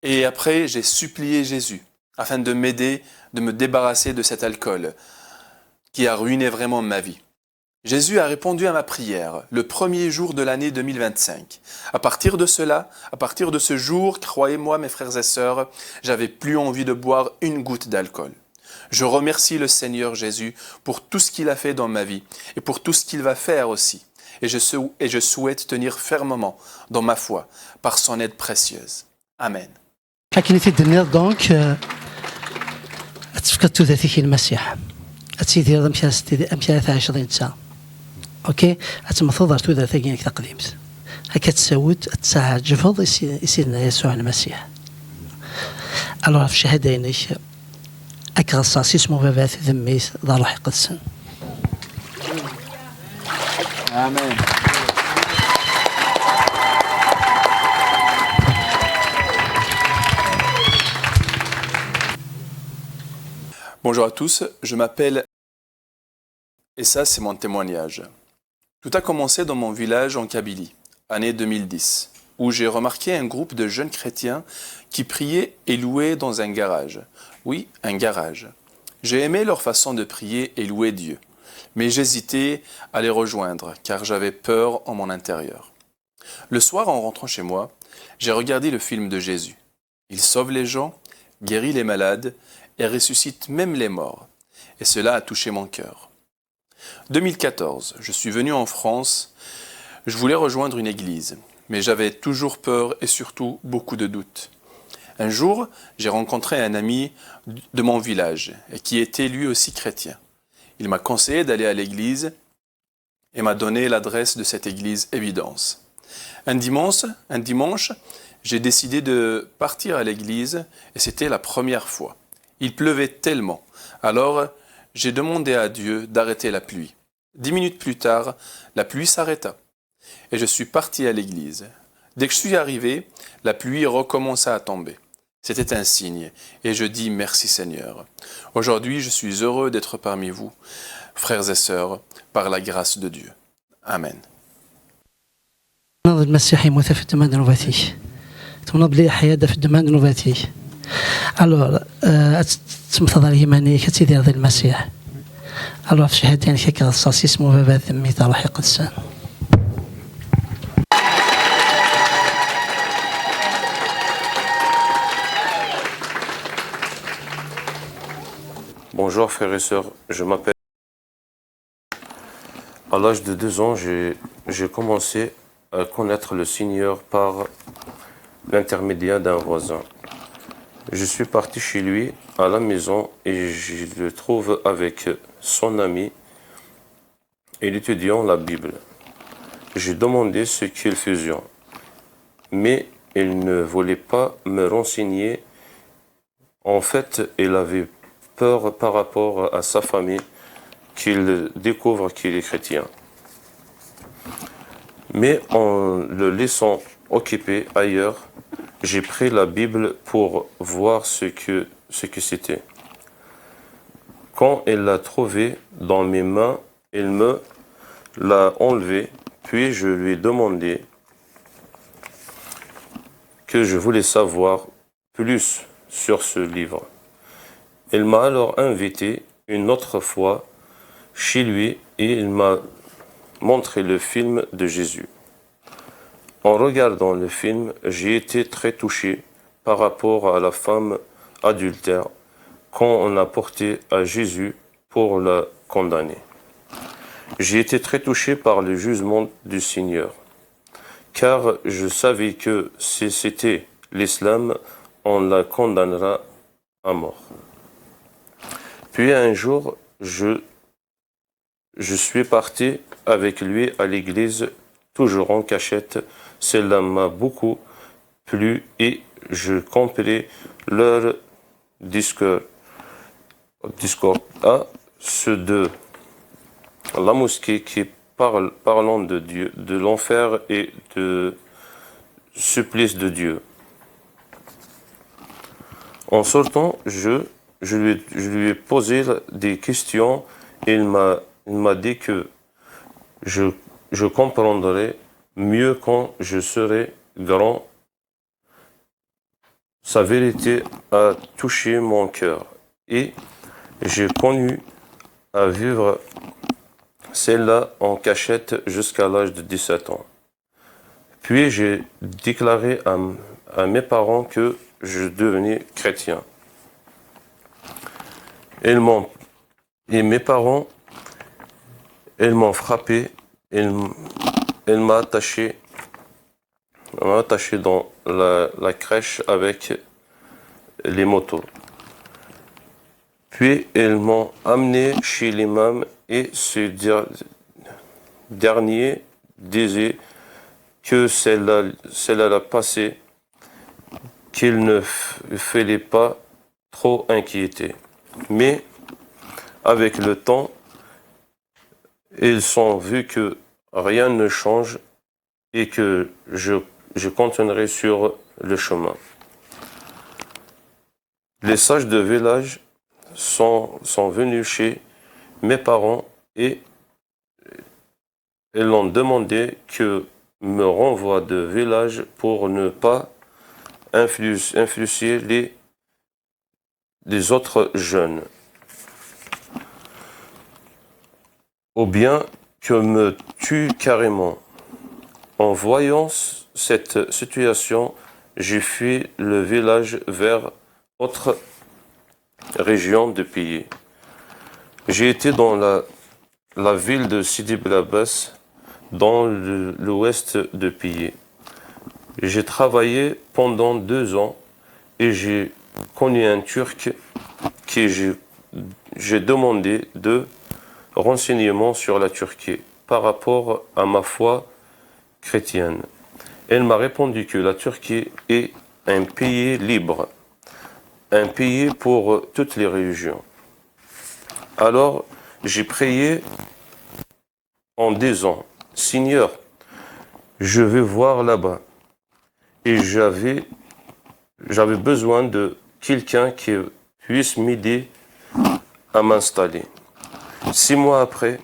Et après, j'ai supplié Jésus afin de m'aider, de me débarrasser de cet alcool qui a ruiné vraiment ma vie. Jésus a répondu à ma prière le premier jour de l'année 2025. À partir de ce jour, croyez-moi mes frères et sœurs, j'avais plus envie de boire une goutte d'alcool. Je remercie le Seigneur Jésus pour tout ce qu'il a fait dans ma vie et pour tout ce qu'il va faire aussi. Et je souhaite tenir fermement dans ma foi par son aide précieuse. Amen. Donc, تفقدت ذاتك المسيح أتسيدي أمثال 20 ساعة أوكي أتمثضر تو ذاتك إنك تقديمت هكا تساوت الساعة جفض يسيرنا يسوع المسيح ألو في شهادينك أكغصاص اسمه بابات ذميس ضع روحي قدسا آمين. Bonjour à tous, je m'appelle et ça c'est mon témoignage. Tout a commencé dans mon village en Kabylie, année 2010, où j'ai remarqué un groupe de jeunes chrétiens qui priaient et louaient dans un garage. Oui, un garage. J'ai aimé leur façon de prier et louer Dieu, mais j'hésitais à les rejoindre car j'avais peur en mon intérieur. Le soir, en rentrant chez moi, j'ai regardé le film de Jésus. Il sauve les gens, guérit les malades et ressuscite même les morts. Et cela a touché mon cœur. 2014, je suis venu en France. Je voulais rejoindre une église, mais j'avais toujours peur et surtout beaucoup de doutes. Un jour, j'ai rencontré un ami de mon village et qui était lui aussi chrétien. Il m'a conseillé d'aller à l'église et m'a donné l'adresse de cette église Évidence. Un dimanche, j'ai décidé de partir à l'église et c'était la première fois. Il pleuvait tellement. Alors, j'ai demandé à Dieu d'arrêter la pluie. 10 minutes plus tard, la pluie s'arrêta. Et je suis parti à l'église. Dès que je suis arrivé, la pluie recommença à tomber. C'était un signe. Et je dis merci Seigneur. Aujourd'hui, je suis heureux d'être parmi vous, frères et sœurs, par la grâce de Dieu. Amen. Alors, تمثل يماني كتيدير ذي المسيح. Alors في شهادتين كقصاص اسمه بابا ذمي تاع روحي قدسان. Bonjour frères et sœurs, je m'appelle. À l'âge de 2 ans, j'ai commencé à connaître le Seigneur par l'intermédiaire d'un voisin. Je suis parti chez lui à la maison et je le trouve avec son ami et étudiant la Bible. J'ai demandé ce qu'il faisait, mais il ne voulait pas me renseigner. En fait, il avait peur par rapport à sa famille qu'il découvre qu'il est chrétien. Mais en le laissant occupé ailleurs, j'ai pris la Bible pour voir ce que c'était. Quand il l'a trouvé dans mes mains, il me l'a enlevé, puis je lui ai demandé que je voulais savoir plus sur ce livre. Il m'a alors invité une autre fois chez lui et il m'a montré le film de Jésus. En regardant le film, j'ai été très touché par rapport à la femme adultère qu'on a portée à Jésus pour la condamner. J'ai été très touché par le jugement du Seigneur, car je savais que si c'était l'islam, on la condamnera à mort. Puis un jour, je suis parti avec lui à l'église, toujours en cachette. Cela m'a beaucoup plu et je compris leur discours à ceux de la mosquée qui parlant de Dieu, de l'enfer et de supplice de Dieu. En sortant, je lui ai posé des questions et il m'a dit que je comprendrai mieux quand je serai grand. Sa vérité a touché mon cœur et j'ai connu à vivre celle-là en cachette jusqu'à l'âge de 17 ans. Puis j'ai déclaré à mes parents que je devenais chrétien. Et mes parents, ils m'ont frappé, ils m'ont attaché dans la crèche avec les motos. Puis ils m'ont amené chez l'imam et ce dernier disait que cela l'a passé, qu'il ne fallait pas trop inquiéter. Mais avec le temps, ils ont vu que rien ne change et que je continuerai sur le chemin. Les sages de village sont venus chez mes parents et ils ont demandé que me renvoie de village pour ne pas influencer les autres jeunes. Ou bien que me tue carrément. En voyant cette situation, j'ai fui le village vers autre région de pays. J'ai été dans la ville de Sidi Bel Abbas, dans l'ouest de pays. J'ai travaillé pendant 2 ans et j'ai connu un Turc qui j'ai demandé de renseignements sur la Turquie par rapport à ma foi chrétienne. Elle m'a répondu que la Turquie est un pays libre, un pays pour toutes les religions. Alors, j'ai prié en disant, Seigneur, je vais voir là-bas. Et j'avais besoin de quelqu'un qui puisse m'aider à m'installer. 6 mois après,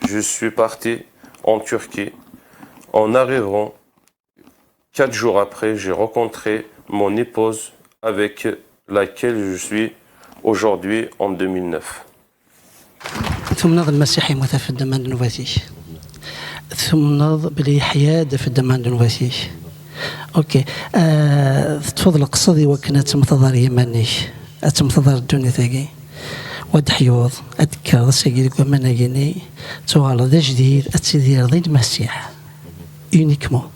je suis parti en Turquie. En arrivant, 4 jours après, j'ai rencontré mon épouse avec laquelle je suis aujourd'hui en 2009. ثم نض المسيح يموت في الدم نواتي ثم نض بلي حياة في الدم نواتي اوكي تفضل قصدي وكنت متضار يماني اتمتضار الدنيا تاقي ود حيوض اتكر ساقي لك من جيني توالى ذا جديد اتسيدي رضي المسيح يونيكمون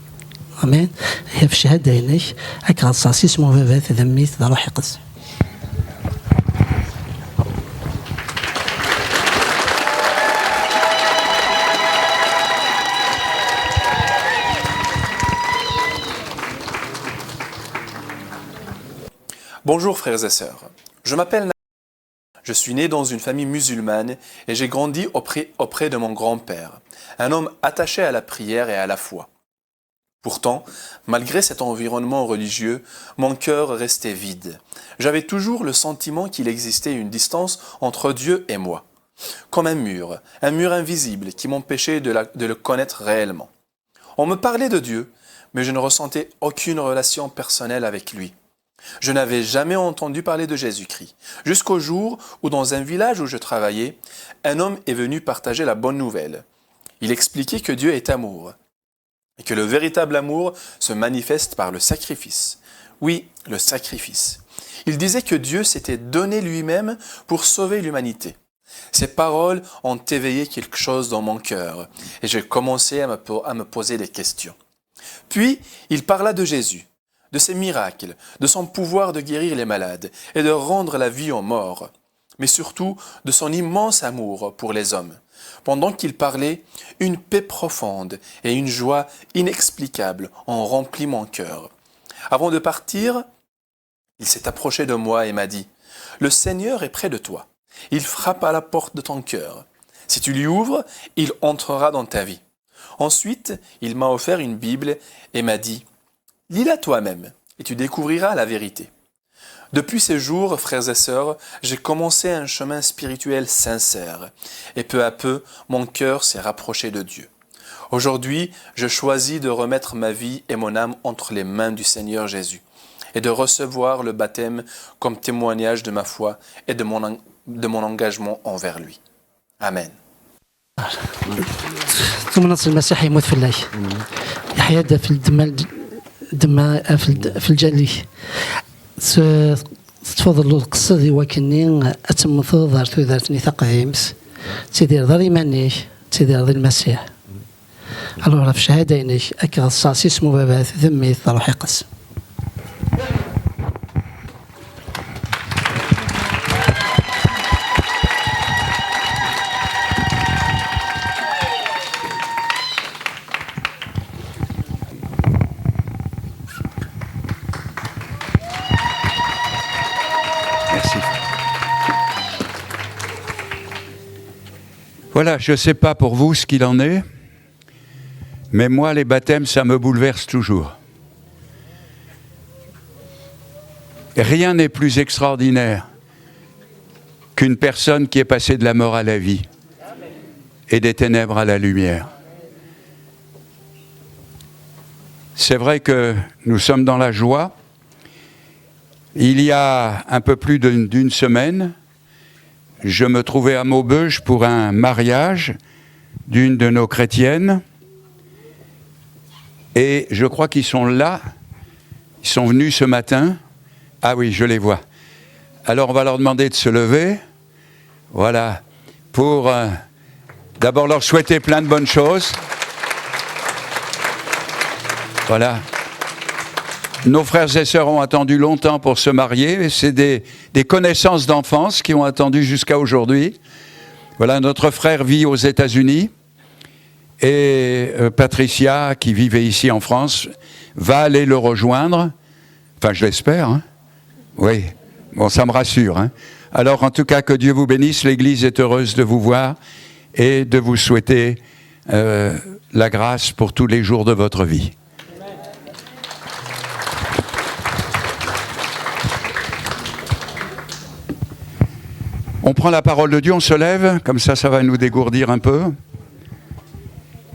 امين هي في الشهاده هناك هكا غصاصي اسمه بابات ذميت ذا روح يقص. Bonjour frères et sœurs, je m'appelle Nabil. Je suis né dans une famille musulmane et j'ai grandi auprès de mon grand-père, un homme attaché à la prière et à la foi. Pourtant, malgré cet environnement religieux, mon cœur restait vide. J'avais toujours le sentiment qu'il existait une distance entre Dieu et moi, comme un mur invisible qui m'empêchait de le connaître réellement. On me parlait de Dieu, mais je ne ressentais aucune relation personnelle avec lui. Je n'avais jamais entendu parler de Jésus-Christ, jusqu'au jour où dans un village où je travaillais, un homme est venu partager la bonne nouvelle. Il expliquait que Dieu est amour, et que le véritable amour se manifeste par le sacrifice. Oui, le sacrifice. Il disait que Dieu s'était donné lui-même pour sauver l'humanité. Ces paroles ont éveillé quelque chose dans mon cœur, et j'ai commencé à me poser des questions. Puis, il parla de Jésus, de ses miracles, de son pouvoir de guérir les malades et de rendre la vie aux morts, mais surtout de son immense amour pour les hommes. Pendant qu'il parlait, une paix profonde et une joie inexplicable ont rempli mon cœur. Avant de partir, il s'est approché de moi et m'a dit « Le Seigneur est près de toi. Il frappe à la porte de ton cœur. Si tu lui ouvres, il entrera dans ta vie. » Ensuite, il m'a offert une Bible et m'a dit « Lis-la toi-même et tu découvriras la vérité. » Depuis ces jours, frères et sœurs, j'ai commencé un chemin spirituel sincère et peu à peu, mon cœur s'est rapproché de Dieu. Aujourd'hui, je choisis de remettre ma vie et mon âme entre les mains du Seigneur Jésus et de recevoir le baptême comme témoignage de ma foi et de mon engagement envers lui. Amen. ثم نص المسيح يموت في الليل يحيا في الدم في الجلي تفضل القصة دي وكني أتم ثوضر ثوذرتني ثقهيمس تدير ضري ماني تدير ضري المسيح ألورا في شهاديني أكيد الصاصي اسمه باباث ذمي ضروح يقص Voilà, je ne sais pas pour vous ce qu'il en est, mais moi, les baptêmes, ça me bouleverse toujours. Rien n'est plus extraordinaire qu'une personne qui est passée de la mort à la vie et des ténèbres à la lumière. C'est vrai que nous sommes dans la joie. Il y a un peu plus d'une semaine, je me trouvais à Maubeuge pour un mariage d'une de nos chrétiennes. Et je crois qu'ils sont là. Ils sont venus ce matin. Ah oui, je les vois. Alors on va leur demander de se lever. Voilà. Pour d'abord leur souhaiter plein de bonnes choses. Voilà. Nos frères et sœurs ont attendu longtemps pour se marier. C'est des connaissances d'enfance qui ont attendu jusqu'à aujourd'hui. Voilà, notre frère vit aux États-Unis et Patricia, qui vivait ici en France, va aller le rejoindre. Enfin, je l'espère. Hein. Oui, bon, ça me rassure. Hein. Alors, en tout cas, que Dieu vous bénisse. L'Église est heureuse de vous voir et de vous souhaiter la grâce pour tous les jours de votre vie. On prend la parole de Dieu, on se lève, comme ça va nous dégourdir un peu.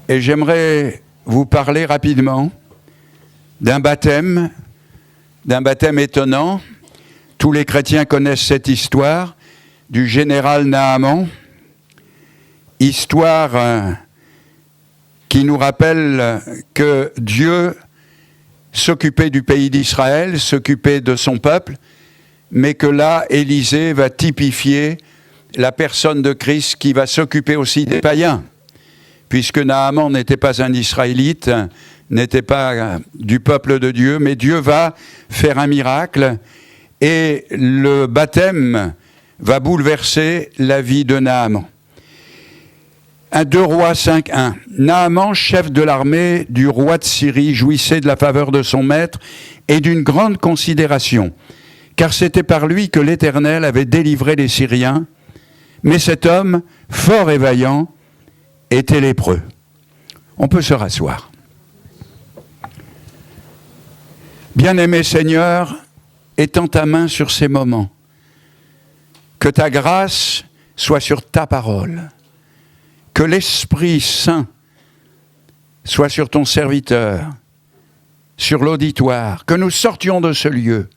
Et j'aimerais vous parler rapidement d'un baptême étonnant. Tous les chrétiens connaissent cette histoire du général Naaman. Histoire qui nous rappelle que Dieu s'occupait du pays d'Israël, s'occupait de son peuple, mais que là, Élisée va typifier la personne de Christ qui va s'occuper aussi des païens, puisque Naaman n'était pas un Israélite, n'était pas du peuple de Dieu, mais Dieu va faire un miracle et le baptême va bouleverser la vie de Naaman. 2 Rois 5.1. Naaman, chef de l'armée du roi de Syrie, jouissait de la faveur de son maître et d'une grande considération, car c'était par lui que l'Éternel avait délivré les Syriens, mais cet homme, fort et vaillant, était lépreux. On peut se rasseoir. Bien-aimé Seigneur, étends ta main sur ces moments, que ta grâce soit sur ta parole, que l'Esprit Saint soit sur ton serviteur, sur l'auditoire, que nous sortions de ce lieu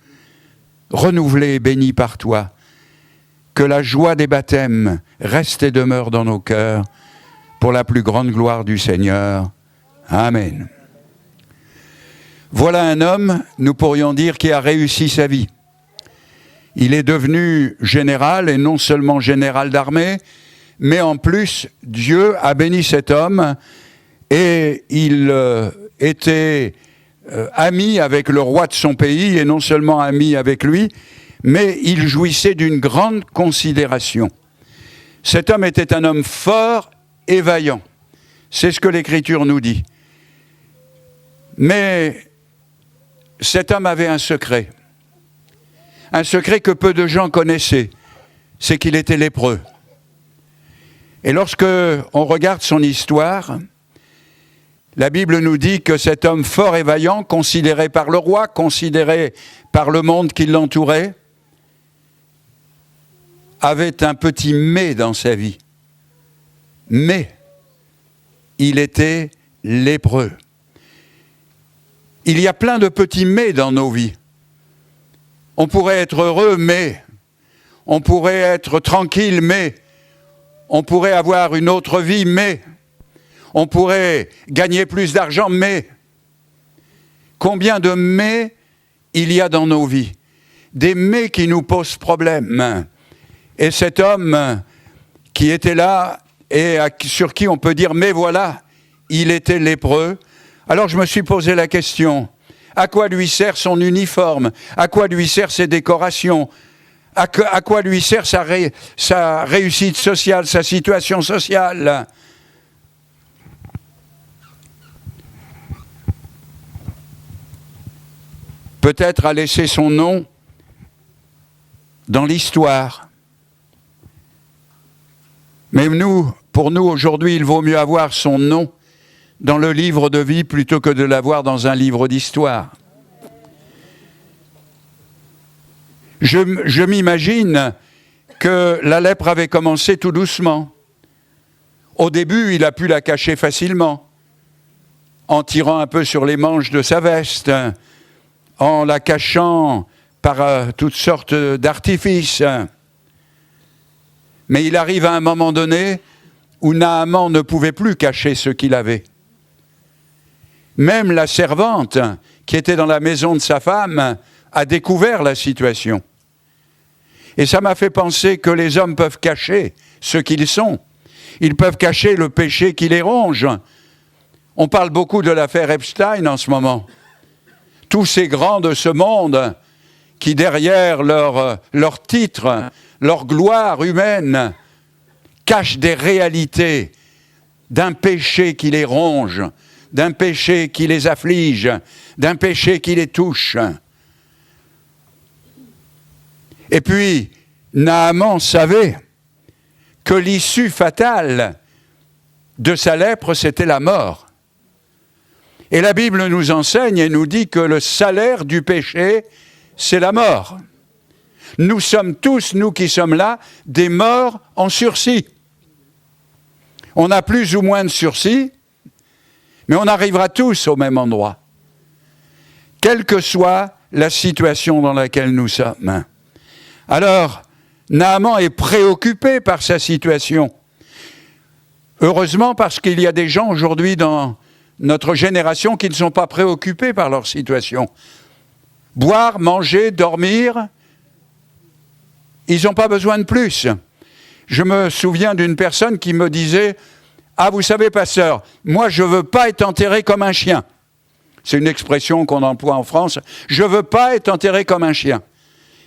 renouvelés et bénis par toi. Que la joie des baptêmes reste et demeure dans nos cœurs, pour la plus grande gloire du Seigneur. Amen. Voilà un homme, nous pourrions dire, qui a réussi sa vie. Il est devenu général, et non seulement général d'armée, mais en plus, Dieu a béni cet homme, et il était ami avec le roi de son pays, et non seulement ami avec lui, mais il jouissait d'une grande considération. Cet homme était un homme fort et vaillant. C'est ce que l'Écriture nous dit. Mais cet homme avait un secret que peu de gens connaissaient, c'est qu'il était lépreux. Et lorsque on regarde son histoire, la Bible nous dit que cet homme fort et vaillant, considéré par le roi, considéré par le monde qui l'entourait, avait un petit mais dans sa vie. Mais il était lépreux. Il y a plein de petits mais dans nos vies. On pourrait être heureux, mais on pourrait être tranquille, mais on pourrait avoir une autre vie, mais on pourrait gagner plus d'argent, mais combien de mais il y a dans nos vies? Des mais qui nous posent problème. Et cet homme qui était là et sur qui on peut dire « mais voilà, il était lépreux », alors je me suis posé la question, à quoi lui sert son uniforme? À quoi lui sert ses décorations? À quoi lui sert sa réussite sociale, sa situation sociale? Peut-être à laisser son nom dans l'histoire. Mais pour nous aujourd'hui, il vaut mieux avoir son nom dans le livre de vie plutôt que de l'avoir dans un livre d'histoire. Je m'imagine que la lèpre avait commencé tout doucement. Au début, il a pu la cacher facilement, en tirant un peu sur les manches de sa veste, en la cachant par toutes sortes d'artifices. Mais il arrive à un moment donné où Naaman ne pouvait plus cacher ce qu'il avait. Même la servante, qui était dans la maison de sa femme, a découvert la situation. Et ça m'a fait penser que les hommes peuvent cacher ce qu'ils sont. Ils peuvent cacher le péché qui les ronge. On parle beaucoup de l'affaire Epstein en ce moment. Tous ces grands de ce monde qui, derrière leur titre, leur gloire humaine, cachent des réalités d'un péché qui les ronge, d'un péché qui les afflige, d'un péché qui les touche. Et puis, Naaman savait que l'issue fatale de sa lèpre, c'était la mort. Et la Bible nous enseigne et nous dit que le salaire du péché, c'est la mort. Nous sommes tous, nous qui sommes là, des morts en sursis. On a plus ou moins de sursis, mais on arrivera tous au même endroit, quelle que soit la situation dans laquelle nous sommes. Alors, Naaman est préoccupé par sa situation. Heureusement, parce qu'il y a des gens aujourd'hui dans notre génération qui ne sont pas préoccupés par leur situation. Boire, manger, dormir, ils n'ont pas besoin de plus. Je me souviens d'une personne qui me disait « Ah, vous savez, pasteur, moi je ne veux pas être enterré comme un chien. » C'est une expression qu'on emploie en France. « Je ne veux pas être enterré comme un chien. »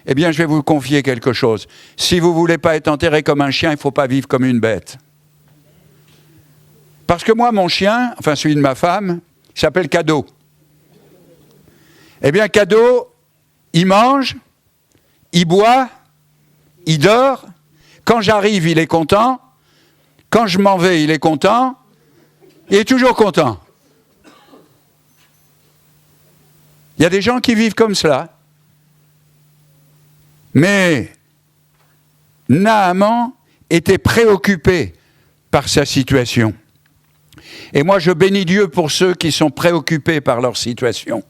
Eh bien, je vais vous confier quelque chose. Si vous ne voulez pas être enterré comme un chien, il ne faut pas vivre comme une bête. Parce que moi, mon chien, enfin celui de ma femme, il s'appelle Cadeau. Eh bien, Cadeau, il mange, il boit, il dort. Quand j'arrive, il est content. Quand je m'en vais, il est content. Il est toujours content. Il y a des gens qui vivent comme cela. Mais Naaman était préoccupé par sa situation. Et moi, je bénis Dieu pour ceux qui sont préoccupés par leur situation.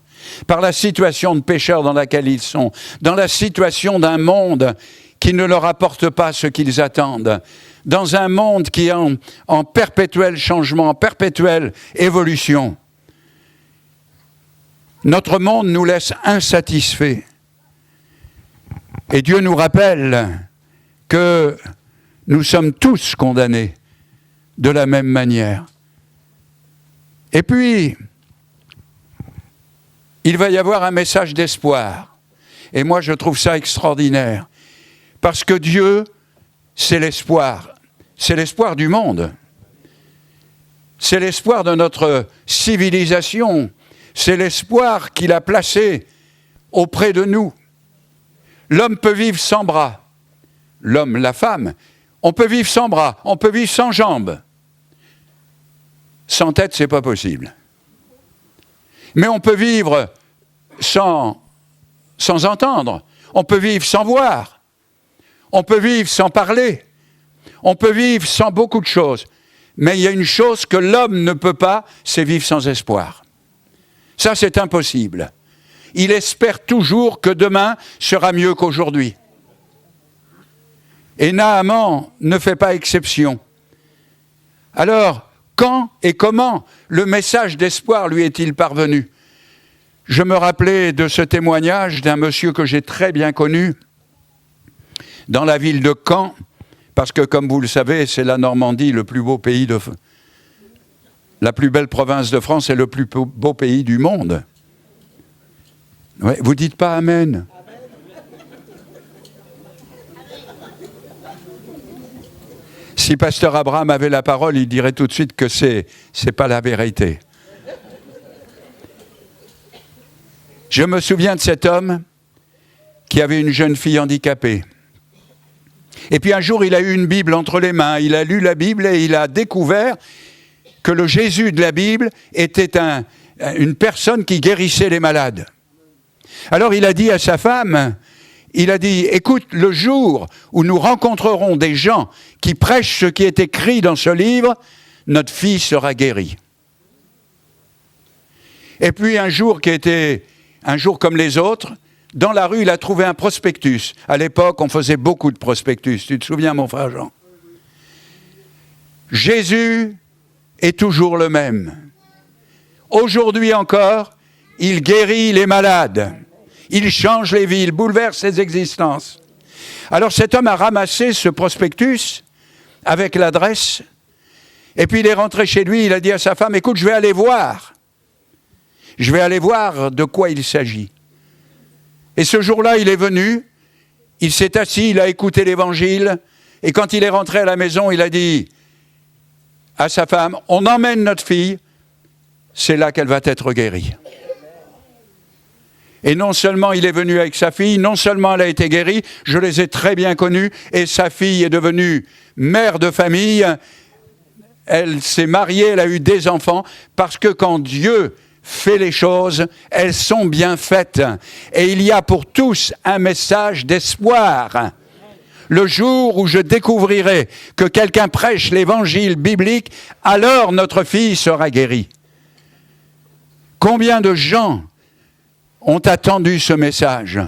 par la situation de pécheur dans laquelle ils sont, dans la situation d'un monde qui ne leur apporte pas ce qu'ils attendent, dans un monde qui est en perpétuel changement, en perpétuelle évolution. Notre monde nous laisse insatisfaits. Et Dieu nous rappelle que nous sommes tous condamnés de la même manière. Et puis, il va y avoir un message d'espoir. Et moi, je trouve ça extraordinaire. Parce que Dieu, c'est l'espoir. C'est l'espoir du monde. C'est l'espoir de notre civilisation. C'est l'espoir qu'il a placé auprès de nous. L'homme peut vivre sans bras. L'homme, la femme, on peut vivre sans bras, on peut vivre sans jambes. Sans tête, c'est pas possible. Mais on peut vivre sans entendre. On peut vivre sans voir. On peut vivre sans parler. On peut vivre sans beaucoup de choses. Mais il y a une chose que l'homme ne peut pas, c'est vivre sans espoir. Ça, c'est impossible. Il espère toujours que demain sera mieux qu'aujourd'hui. Et Naaman ne fait pas exception. Alors, quand et comment le message d'espoir lui est-il parvenu ? Je me rappelais de ce témoignage d'un monsieur que j'ai très bien connu dans la ville de Caen, parce que, comme vous le savez, c'est la Normandie, le plus beau pays la plus belle province de France et le plus beau pays du monde. Ouais, vous dites pas Amen. Si pasteur Abraham avait la parole, il dirait tout de suite que c'est pas la vérité. Je me souviens de cet homme qui avait une jeune fille handicapée. Et puis un jour, il a eu une Bible entre les mains. Il a lu la Bible et il a découvert que le Jésus de la Bible était une personne qui guérissait les malades. Alors il a dit à sa femme, il a dit, écoute, le jour où nous rencontrerons des gens qui prêchent ce qui est écrit dans ce livre, notre fille sera guérie. Et puis un jour qui était un jour comme les autres, dans la rue, il a trouvé un prospectus. À l'époque, on faisait beaucoup de prospectus. Tu te souviens, mon frère Jean ? Jésus est toujours le même. Aujourd'hui encore, il guérit les malades. Il change les vies, il bouleverse les existences. Alors cet homme a ramassé ce prospectus avec l'adresse, et puis il est rentré chez lui, il a dit à sa femme, écoute, je vais aller voir de quoi il s'agit. Et ce jour-là, il est venu, il s'est assis, il a écouté l'évangile, et quand il est rentré à la maison, il a dit à sa femme, on emmène notre fille, c'est là qu'elle va être guérie. Et non seulement il est venu avec sa fille, non seulement elle a été guérie, je les ai très bien connus, et sa fille est devenue mère de famille, elle s'est mariée, elle a eu des enfants, parce que quand Dieu fait les choses, elles sont bien faites. Et il y a pour tous un message d'espoir. Le jour où je découvrirai que quelqu'un prêche l'évangile biblique, alors notre fille sera guérie. Combien de gens ont attendu ce message?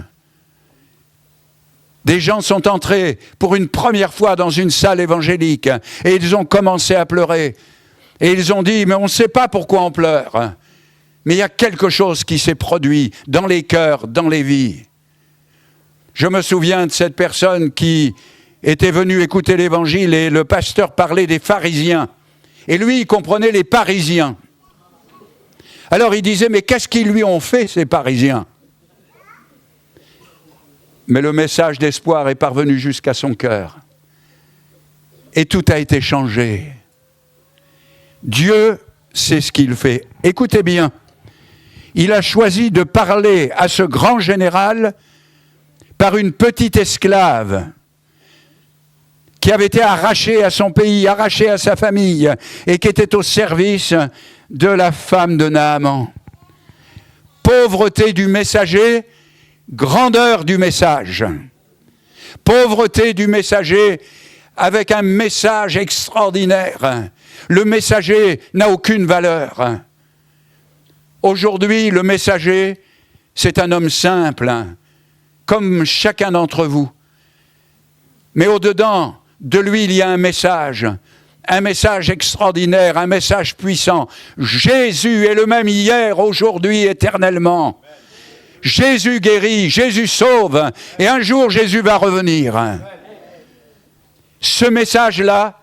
Des gens sont entrés pour une première fois dans une salle évangélique et ils ont commencé à pleurer. Et ils ont dit, mais on ne sait pas pourquoi on pleure. Mais il y a quelque chose qui s'est produit dans les cœurs, dans les vies. Je me souviens de cette personne qui était venue écouter l'évangile et le pasteur parlait des pharisiens. Et lui, il comprenait les parisiens. Alors il disait, mais qu'est-ce qu'ils lui ont fait, ces parisiens ? Mais le message d'espoir est parvenu jusqu'à son cœur. Et tout a été changé. Dieu sait ce qu'il fait. Écoutez bien. Il a choisi de parler à ce grand général par une petite esclave qui avait été arrachée à son pays, arrachée à sa famille et qui était au service de la femme de Naaman. Pauvreté du messager, grandeur du message. Pauvreté du messager avec un message extraordinaire. Le messager n'a aucune valeur. Aujourd'hui, le messager c'est un homme simple, hein, comme chacun d'entre vous. Mais au-dedans de lui, il y a un message extraordinaire, un message puissant. Jésus est le même hier, aujourd'hui, éternellement. Jésus guérit, Jésus sauve, et un jour Jésus va revenir. Ce message-là,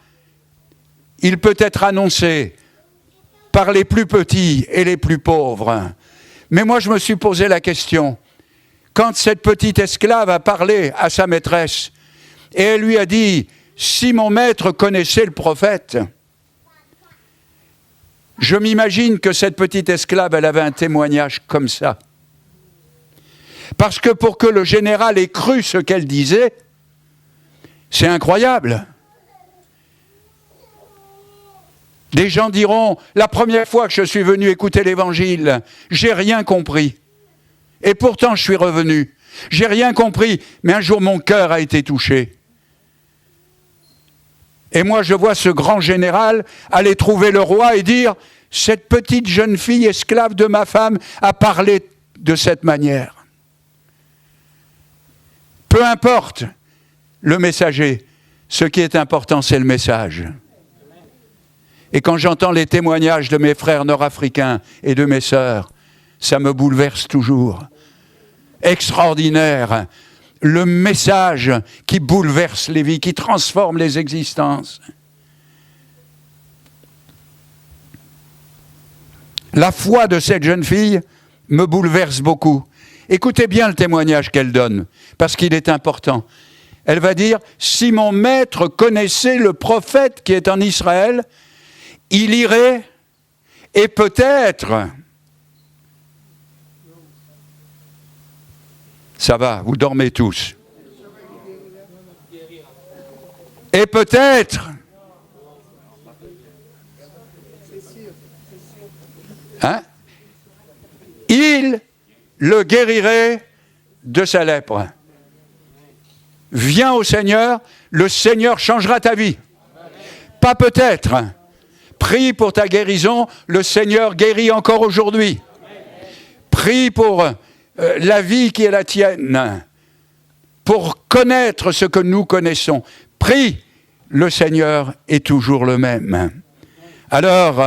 il peut être annoncé par les plus petits et les plus pauvres. Mais moi, je me suis posé la question, quand cette petite esclave a parlé à sa maîtresse, et elle lui a dit, si mon maître connaissait le prophète, je m'imagine que cette petite esclave, elle avait un témoignage comme ça. Parce que pour que le général ait cru ce qu'elle disait, c'est incroyable. Des gens diront, la première fois que je suis venu écouter l'évangile, j'ai rien compris. Et pourtant je suis revenu. J'ai rien compris, mais un jour mon cœur a été touché. Et moi je vois ce grand général aller trouver le roi et dire, cette petite jeune fille esclave de ma femme a parlé de cette manière. Peu importe le messager, ce qui est important c'est le message. Et quand j'entends les témoignages de mes frères nord-africains et de mes sœurs, ça me bouleverse toujours. Extraordinaire, le message qui bouleverse les vies, qui transforme les existences. La foi de cette jeune fille me bouleverse beaucoup. Écoutez bien le témoignage qu'elle donne, parce qu'il est important. Elle va dire, si mon maître connaissait le prophète qui est en Israël, il irait, et peut-être, ça va, vous dormez tous, et peut-être, hein, il le guérirait de sa lèpre. Viens au Seigneur, le Seigneur changera ta vie. Pas peut-être. Prie pour ta guérison, le Seigneur guérit encore aujourd'hui. Prie pour la vie qui est la tienne, pour connaître ce que nous connaissons. Prie, le Seigneur est toujours le même. Alors,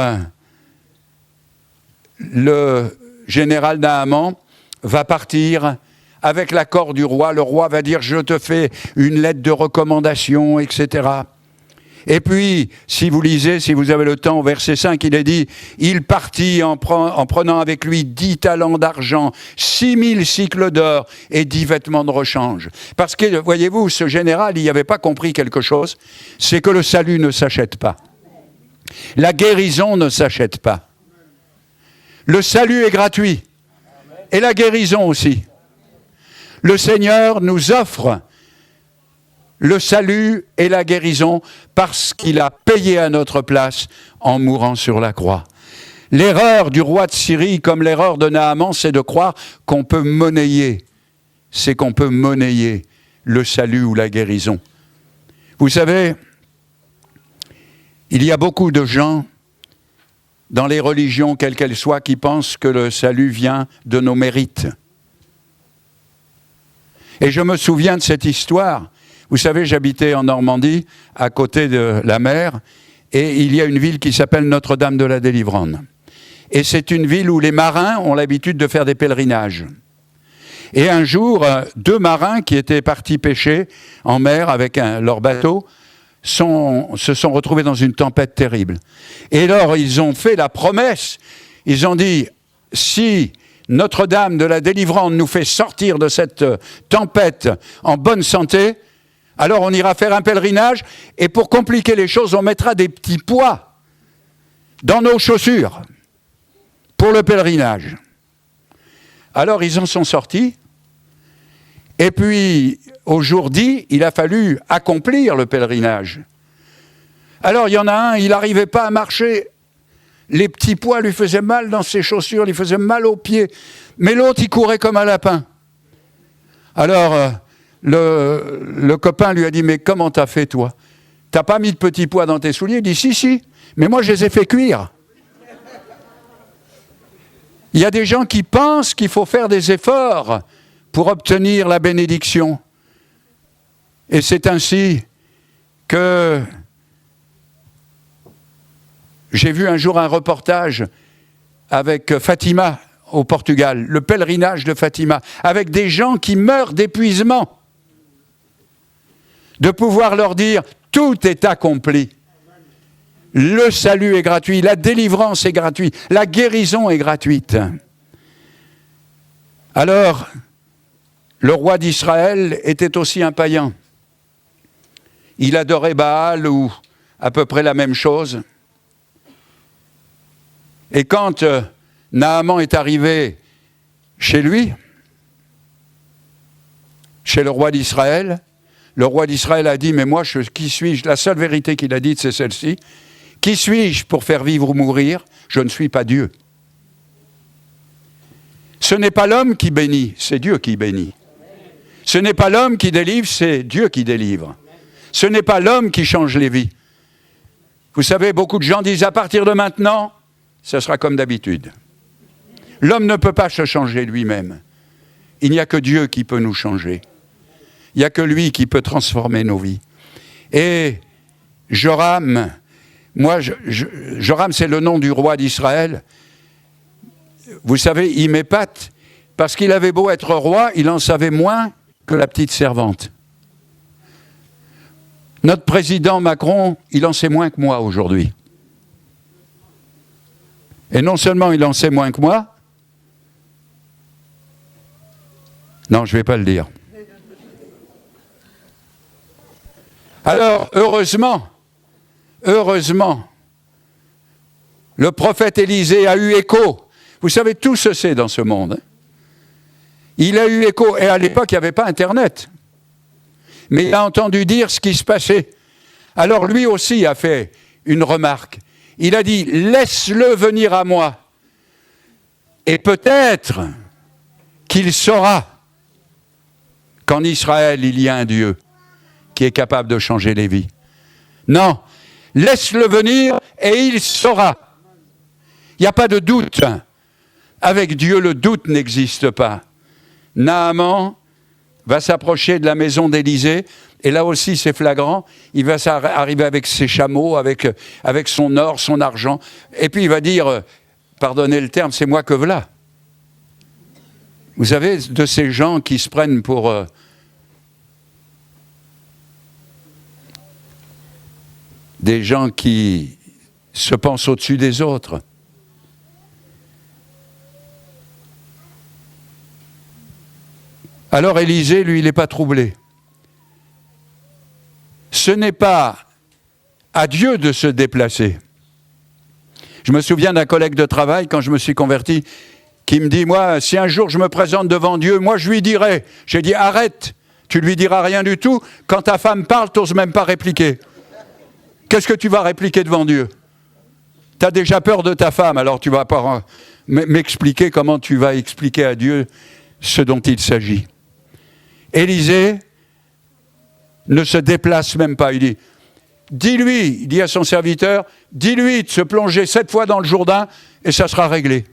le général Naaman va partir avec l'accord du roi. Le roi va dire, je te fais une lettre de recommandation, etc. Et puis, si vous lisez, si vous avez le temps, au verset 5, il est dit, il partit en prenant avec lui 10 talents d'argent, 6000 cycles d'or et 10 vêtements de rechange. Parce que, voyez-vous, ce général, il n'avait pas compris quelque chose, c'est que le salut ne s'achète pas. La guérison ne s'achète pas. Le salut est gratuit. Et la guérison aussi. Le Seigneur nous offre le salut et la guérison parce qu'il a payé à notre place en mourant sur la croix. L'erreur du roi de Syrie, comme l'erreur de Naaman, c'est de croire qu'on peut monnayer. C'est qu'on peut monnayer le salut ou la guérison. Vous savez, il y a beaucoup de gens dans les religions, quelles qu'elles soient, qui pensent que le salut vient de nos mérites. Et je me souviens de cette histoire. Vous savez, j'habitais en Normandie, à côté de la mer, et il y a une ville qui s'appelle Notre-Dame de la Délivrance. Et c'est une ville où les marins ont l'habitude de faire des pèlerinages. Et un jour, 2 marins qui étaient partis pêcher en mer avec leur bateau, se sont retrouvés dans une tempête terrible. Et alors, ils ont fait la promesse, ils ont dit, si Notre-Dame de la Délivrance nous fait sortir de cette tempête en bonne santé, alors on ira faire un pèlerinage, et pour compliquer les choses, on mettra des petits pois dans nos chaussures pour le pèlerinage. Alors ils en sont sortis, et puis au jour dit, il a fallu accomplir le pèlerinage. Alors il y en a un, il n'arrivait pas à marcher, les petits pois lui faisaient mal dans ses chaussures, lui faisaient mal aux pieds, mais l'autre il courait comme un lapin. Alors le copain lui a dit, mais comment t'as fait toi? T'as pas mis de petits pois dans tes souliers? Il dit, si, mais moi je les ai fait cuire. Il y a des gens qui pensent qu'il faut faire des efforts pour obtenir la bénédiction. Et c'est ainsi que j'ai vu un jour un reportage avec Fatima au Portugal, le pèlerinage de Fatima, avec des gens qui meurent d'épuisement, de pouvoir leur dire « tout est accompli ». Le salut est gratuit, la délivrance est gratuite, la guérison est gratuite. Alors, le roi d'Israël était aussi un païen. Il adorait Baal ou à peu près la même chose. Et quand Naaman est arrivé chez lui, chez le roi d'Israël a dit « Mais moi, qui suis-je » La seule vérité qu'il a dite, c'est celle-ci. « Qui suis-je pour faire vivre ou mourir ? Je ne suis pas Dieu. » Ce n'est pas l'homme qui bénit, c'est Dieu qui bénit. Ce n'est pas l'homme qui délivre, c'est Dieu qui délivre. Ce n'est pas l'homme qui change les vies. Vous savez, beaucoup de gens disent à partir de maintenant, ça sera comme d'habitude. L'homme ne peut pas se changer lui-même. Il n'y a que Dieu qui peut nous changer. Il n'y a que lui qui peut transformer nos vies. Et Joram, Joram c'est le nom du roi d'Israël. Vous savez, il m'épate parce qu'il avait beau être roi, il en savait moins que la petite servante. Notre président Macron, il en sait moins que moi aujourd'hui. Et non seulement il en sait moins que moi, non, je ne vais pas le dire. Alors, heureusement, le prophète Élisée a eu écho. Vous savez, tout se sait dans ce monde. Il a eu écho, et à l'époque, il n'y avait pas Internet. Mais il a entendu dire ce qui se passait. Alors lui aussi a fait une remarque. Il a dit, laisse-le venir à moi. Et peut-être qu'il saura qu'en Israël, il y a un Dieu qui est capable de changer les vies. Non, laisse-le venir et il saura. Il n'y a pas de doute. Avec Dieu, le doute n'existe pas. Naaman va s'approcher de la maison d'Élisée, et là aussi c'est flagrant, il va arriver avec ses chameaux, avec son or, son argent, et puis il va dire, pardonnez le terme, c'est moi que voilà. Vous savez, de ces gens qui se prennent pour... des gens qui se pensent au-dessus des autres. Alors Élisée, lui, il n'est pas troublé. Ce n'est pas à Dieu de se déplacer. Je me souviens d'un collègue de travail, quand je me suis converti, qui me dit, moi, si un jour je me présente devant Dieu, moi je lui dirai, j'ai dit, arrête, tu lui diras rien du tout, quand ta femme parle, tu n'oses même pas répliquer. Qu'est-ce que tu vas répliquer devant Dieu ? Tu as déjà peur de ta femme, alors tu vas pas m'expliquer comment tu vas expliquer à Dieu ce dont il s'agit. Élisée ne se déplace même pas. Il dit, dis-lui, il dit à son serviteur, dis-lui de se plonger 7 fois dans le Jourdain et ça sera réglé.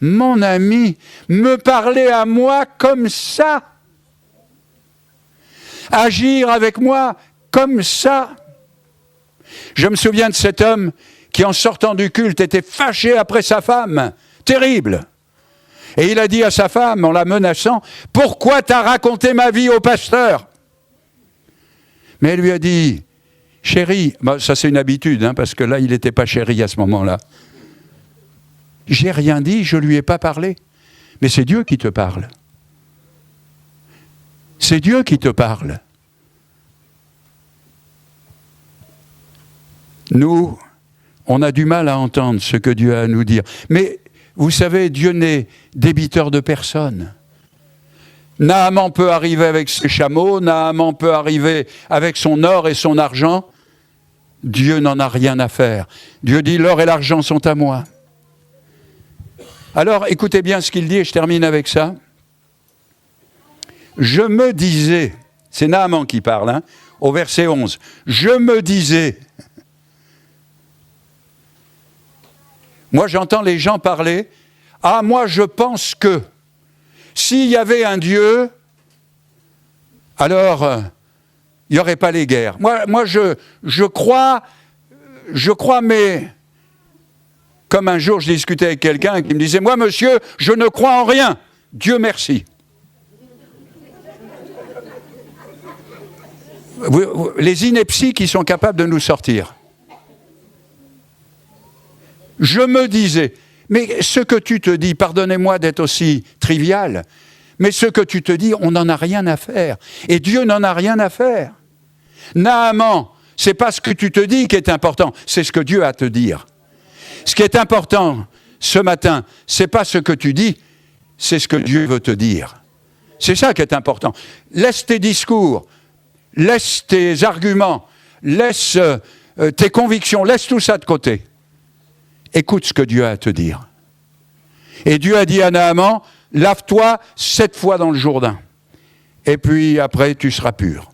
Mon ami, me parler à moi comme ça, agir avec moi comme ça. Je me souviens de cet homme qui, en sortant du culte, était fâché après sa femme. Terrible. Et il a dit à sa femme, en la menaçant, « Pourquoi t'as raconté ma vie au pasteur ?» Mais elle lui a dit, « Chérie, ça c'est une habitude, hein, parce que là, il n'était pas chéri à ce moment-là. J'ai rien dit, je lui ai pas parlé. Mais c'est Dieu qui te parle. C'est Dieu qui te parle. Nous, on a du mal à entendre ce que Dieu a à nous dire. Mais vous savez, Dieu n'est débiteur de personne. Naaman peut arriver avec ses chameaux, Naaman peut arriver avec son or et son argent. Dieu n'en a rien à faire. Dieu dit, l'or et l'argent sont à moi. Alors, écoutez bien ce qu'il dit, et je termine avec ça. Je me disais, c'est Naaman qui parle, hein, au verset 11, je me disais, moi j'entends les gens parler, Ah, moi je pense que s'il y avait un Dieu, alors il n'y aurait pas les guerres. Moi je crois, mais comme un jour je discutais avec quelqu'un qui me disait, moi monsieur, je ne crois en rien, Dieu merci. Les inepties qui sont capables de nous sortir. Je me disais, mais ce que tu te dis, pardonnez-moi d'être aussi trivial, mais ce que tu te dis, on n'en a rien à faire. Et Dieu n'en a rien à faire. Naaman, c'est pas ce que tu te dis qui est important, c'est ce que Dieu a à te dire. Ce qui est important ce matin, c'est pas ce que tu dis, c'est ce que Dieu veut te dire. C'est ça qui est important. Laisse tes discours, laisse tes arguments, laisse tes convictions, laisse tout ça de côté. Écoute ce que Dieu a à te dire. Et Dieu a dit à Naaman, lave-toi 7 fois dans le Jourdain. Et puis après, tu seras pur.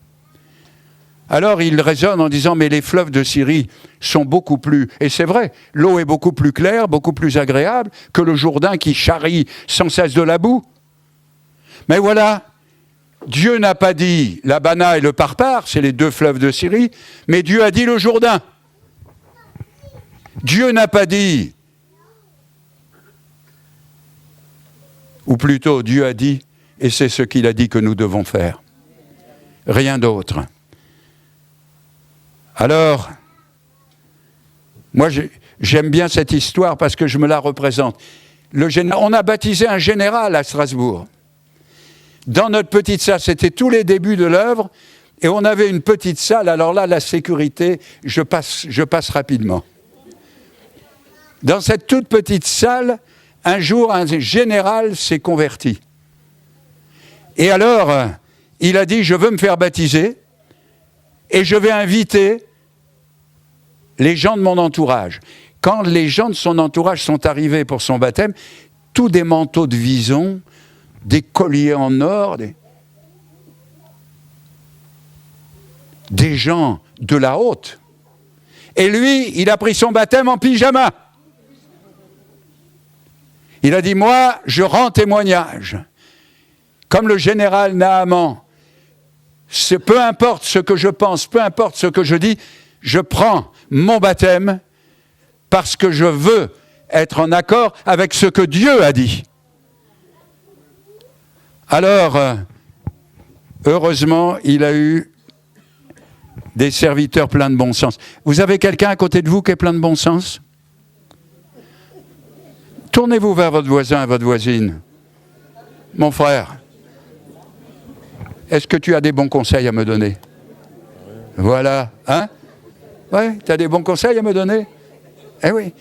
Alors il raisonne en disant, mais les fleuves de Syrie sont beaucoup plus... Et c'est vrai, l'eau est beaucoup plus claire, beaucoup plus agréable que le Jourdain qui charrie sans cesse de la boue. Mais voilà, Dieu n'a pas dit l'Abana et le Parpar, c'est les 2 fleuves de Syrie, mais Dieu a dit le Jourdain. Dieu n'a pas dit, ou plutôt Dieu a dit, et c'est ce qu'il a dit que nous devons faire. Rien d'autre. Alors, moi j'aime bien cette histoire parce que je me la représente. On a baptisé un général à Strasbourg. Dans notre petite salle, c'était tous les débuts de l'œuvre, et on avait une petite salle, alors là, la sécurité, je passe rapidement. Dans cette toute petite salle, un jour, un général s'est converti. Et alors, il a dit, je veux me faire baptiser, et je vais inviter les gens de mon entourage. Quand les gens de son entourage sont arrivés pour son baptême, tous des manteaux de vison, des colliers en or, des gens de la haute. Et lui, il a pris son baptême en pyjama. Il a dit, moi, je rends témoignage. Comme le général Naaman, peu importe ce que je pense, peu importe ce que je dis, je prends mon baptême parce que je veux être en accord avec ce que Dieu a dit. Alors, heureusement, il a eu des serviteurs pleins de bon sens. Vous avez quelqu'un à côté de vous qui est plein de bon sens ? Tournez-vous vers votre voisin et votre voisine. Mon frère, est-ce que tu as des bons conseils à me donner ? Voilà, hein ? Ouais, tu as des bons conseils à me donner ? Eh oui.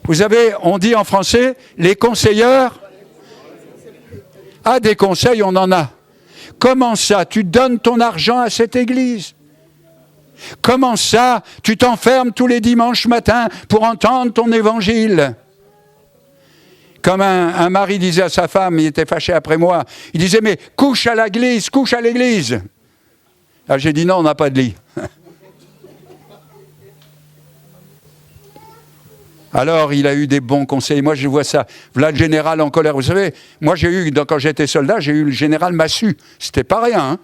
Vous savez, on dit en français, les conseilleurs... Ah, des conseils, on en a. Comment ça, tu donnes ton argent à cette église ? Comment ça, tu t'enfermes tous les dimanches matins pour entendre ton évangile ? Comme un mari disait à sa femme, il était fâché après moi, il disait, mais couche à l'église, couche à l'église. Alors j'ai dit, non, on n'a pas de lit. Alors, il a eu des bons conseils. Moi, je vois ça. Voilà le général en colère. Vous savez, moi, quand j'étais soldat, j'ai eu le général Massu. C'était pas rien, hein.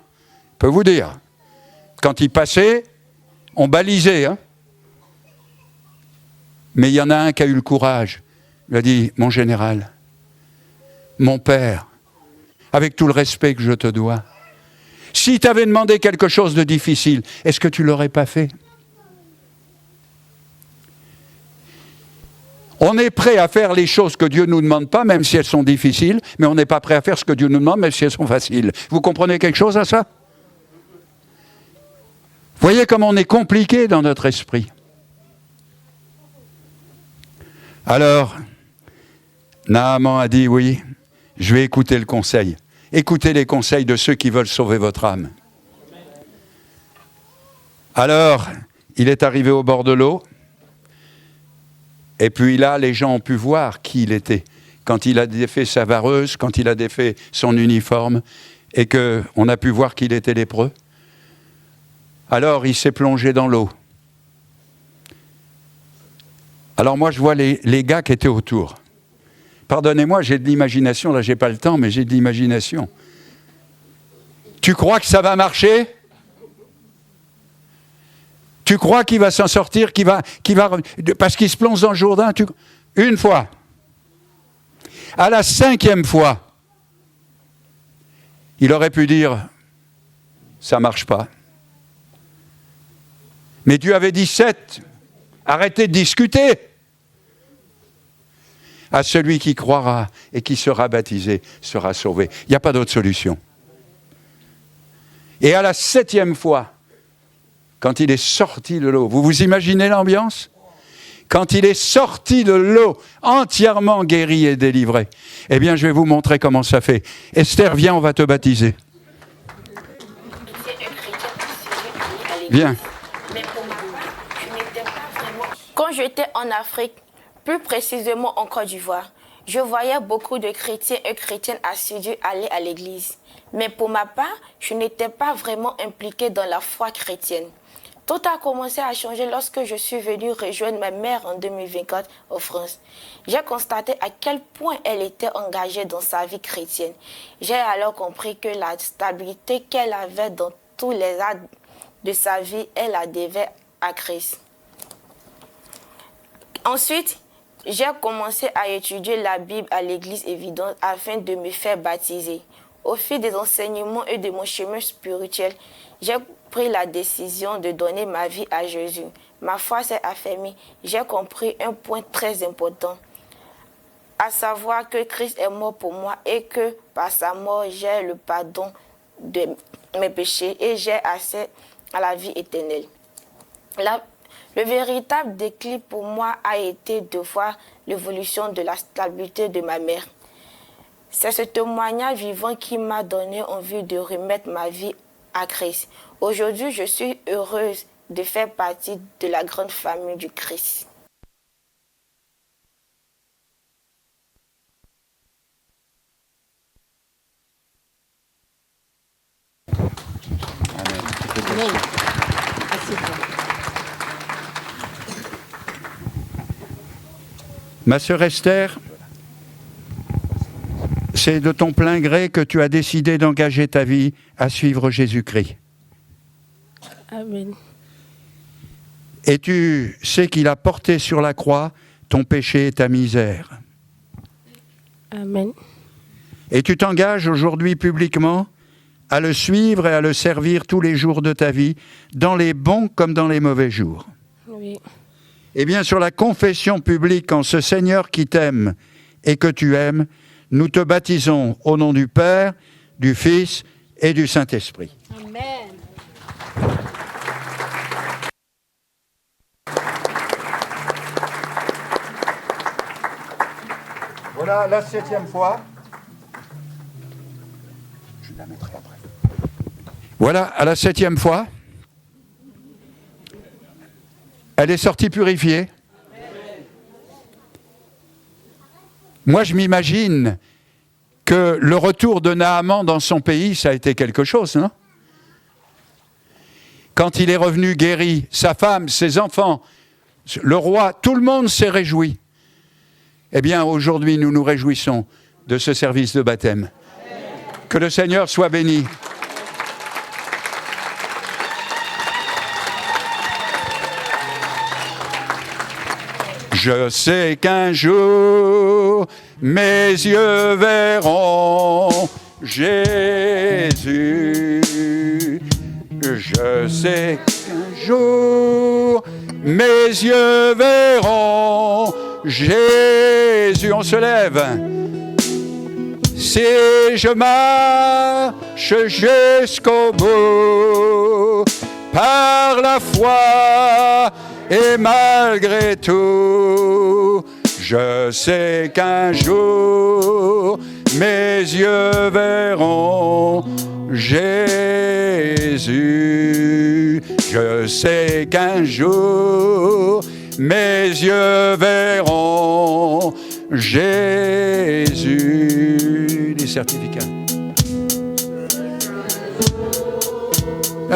Je peux vous dire. Quand il passait, on balisait, hein. Mais il y en a un qui a eu le courage. Il a dit, mon général, mon père, avec tout le respect que je te dois, si tu avais demandé quelque chose de difficile, est-ce que tu ne l'aurais pas fait ? On est prêt à faire les choses que Dieu ne nous demande pas, même si elles sont difficiles, mais on n'est pas prêt à faire ce que Dieu nous demande, même si elles sont faciles. Vous comprenez quelque chose à ça ? Voyez comme on est compliqué dans notre esprit. Alors, Naaman a dit, oui, je vais écouter le conseil. Écoutez les conseils de ceux qui veulent sauver votre âme. Alors, il est arrivé au bord de l'eau. Et puis là, les gens ont pu voir qui il était. Quand il a défait sa vareuse, quand il a défait son uniforme, et qu'on a pu voir qu'il était lépreux. Alors, il s'est plongé dans l'eau. Alors moi, je vois les gars qui étaient autour. Pardonnez-moi, j'ai de l'imagination, là j'ai pas le temps, mais j'ai de l'imagination. Tu crois que ça va marcher ? Tu crois qu'il va s'en sortir, parce qu'il se plonge dans le Jourdain, une fois. À la 5e fois, il aurait pu dire, ça ne marche pas. Mais Dieu avait dit 7, arrêtez de discuter. À celui qui croira et qui sera baptisé sera sauvé. Il n'y a pas d'autre solution. Et à la 7e fois, quand il est sorti de l'eau, vous vous imaginez l'ambiance ? Quand il est sorti de l'eau, entièrement guéri et délivré, eh bien, je vais vous montrer comment ça fait. Esther, viens, on va te baptiser. Viens. Quand j'étais en Afrique, plus précisément en Côte d'Ivoire, je voyais beaucoup de chrétiens et chrétiennes assidus aller à l'église. Mais pour ma part, je n'étais pas vraiment impliquée dans la foi chrétienne. Tout a commencé à changer lorsque je suis venue rejoindre ma mère en 2024 en France. J'ai constaté à quel point elle était engagée dans sa vie chrétienne. J'ai alors compris que la stabilité qu'elle avait dans tous les actes de sa vie, elle la devait à Christ. Ensuite, j'ai commencé à étudier la Bible à l'église évidente afin de me faire baptiser. Au fil des enseignements et de mon chemin spirituel, j'ai pris la décision de donner ma vie à Jésus. Ma foi s'est affermie. J'ai compris un point très important, à savoir que Christ est mort pour moi et que par sa mort, j'ai le pardon de mes péchés et j'ai accès à la vie éternelle. Le véritable déclic pour moi a été de voir l'évolution de la stabilité de ma mère. C'est ce témoignage vivant qui m'a donné envie de remettre ma vie à Christ. Aujourd'hui, je suis heureuse de faire partie de la grande famille du Christ. Amen. Ma sœur Esther, c'est de ton plein gré que tu as décidé d'engager ta vie à suivre Jésus-Christ. Amen. Et tu sais qu'il a porté sur la croix ton péché et ta misère. Amen. Et tu t'engages aujourd'hui publiquement à le suivre et à le servir tous les jours de ta vie, dans les bons comme dans les mauvais jours. Oui. Eh bien, sur la confession publique en ce Seigneur qui t'aime et que tu aimes, nous te baptisons au nom du Père, du Fils et du Saint-Esprit. Amen. Voilà la 7e fois. Je la mettrai après. Voilà, à la 7e fois. Elle est sortie purifiée. Moi, je m'imagine que le retour de Naaman dans son pays, ça a été quelque chose, non ? Quand il est revenu guéri, sa femme, ses enfants, le roi, tout le monde s'est réjoui. Eh bien, aujourd'hui, nous nous réjouissons de ce service de baptême. Que le Seigneur soit béni. Je sais qu'un jour, mes yeux verront Jésus. Je sais qu'un jour, mes yeux verront Jésus. On se lève. Si je marche jusqu'au bout, par la foi et malgré tout, je sais qu'un jour, mes yeux verront Jésus. Je sais qu'un jour, mes yeux verront Jésus. Les certificats.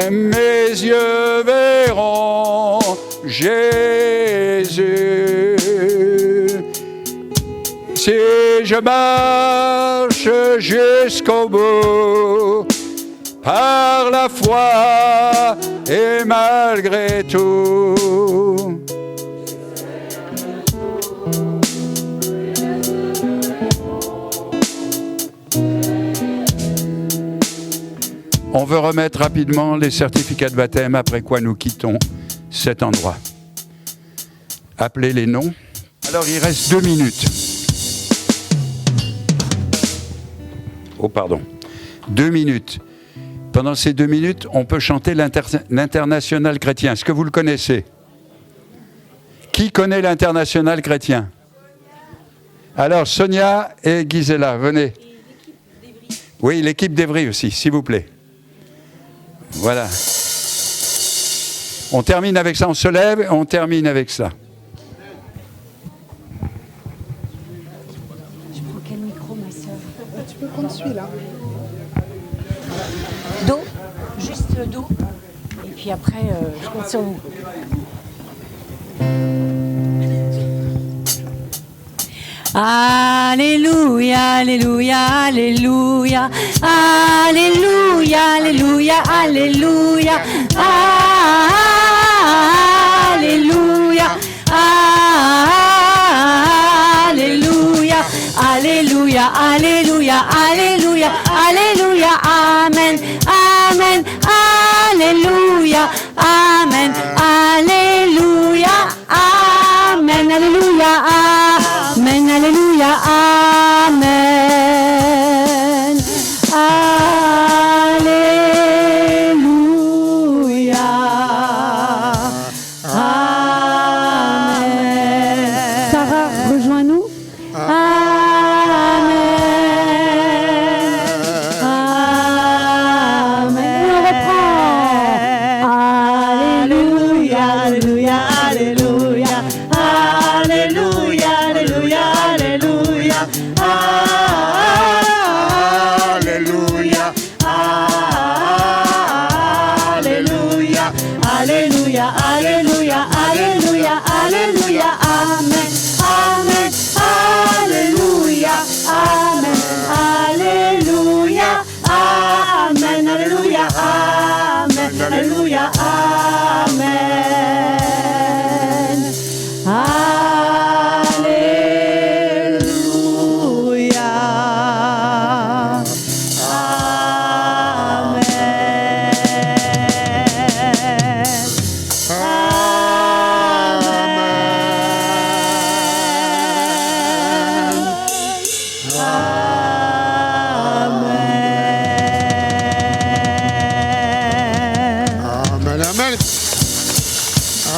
Mes yeux verront Jésus. si je marche jusqu'au bout, par la foi et malgré tout. On veut remettre rapidement les certificats de baptême, après quoi nous quittons cet endroit. Appelez les noms. Alors il reste 2 minutes. Oh pardon. 2 minutes. Pendant ces 2 minutes, on peut chanter l'International chrétien. Est-ce que vous le connaissez? Qui connaît l'International chrétien? Alors Sonia et Gisela, venez. Oui, l'équipe d'Evry aussi, s'il vous plaît. Voilà. On termine avec ça, on se lève, on termine avec ça. Je prends quel micro, ma soeur? Tu peux prendre celui-là. Do, juste le do. Et puis après, je compte sur vous. Alléluia, Alléluia, Alléluia, Alléluia, Alléluia, Alléluia, Alléluia, Alléluia, Alléluia, Alléluia, Alléluia, Alléluia, Amen, Amen, Alléluia, Amen, Alléluia, Amen, Alléluia, Amen, Alléluia, Amen, Alléluia, Amen. Sarah, rejoins-nous. Amen, Amen. On reprend. Alléluia, Alléluia, Alléluia, Alléluia, Alléluia, Alléluia, Alléluia, Alléluia, Alléluia, Alléluia, Alléluia, Alléluia, Amen, Amen, Alléluia, Amen, Alléluia, Amen, Alléluia, Amen, Alléluia, Amen, Alléluia, Amen, amen.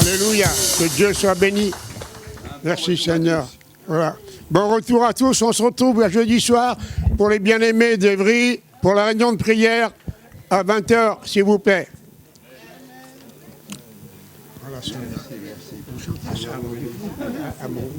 Alléluia. Que Dieu soit béni. Merci Seigneur. Voilà. Bon retour à tous. On se retrouve jeudi soir pour les bien-aimés d'Evry, pour la réunion de prière à 20h, s'il vous plaît. Voilà, Seigneur. Merci.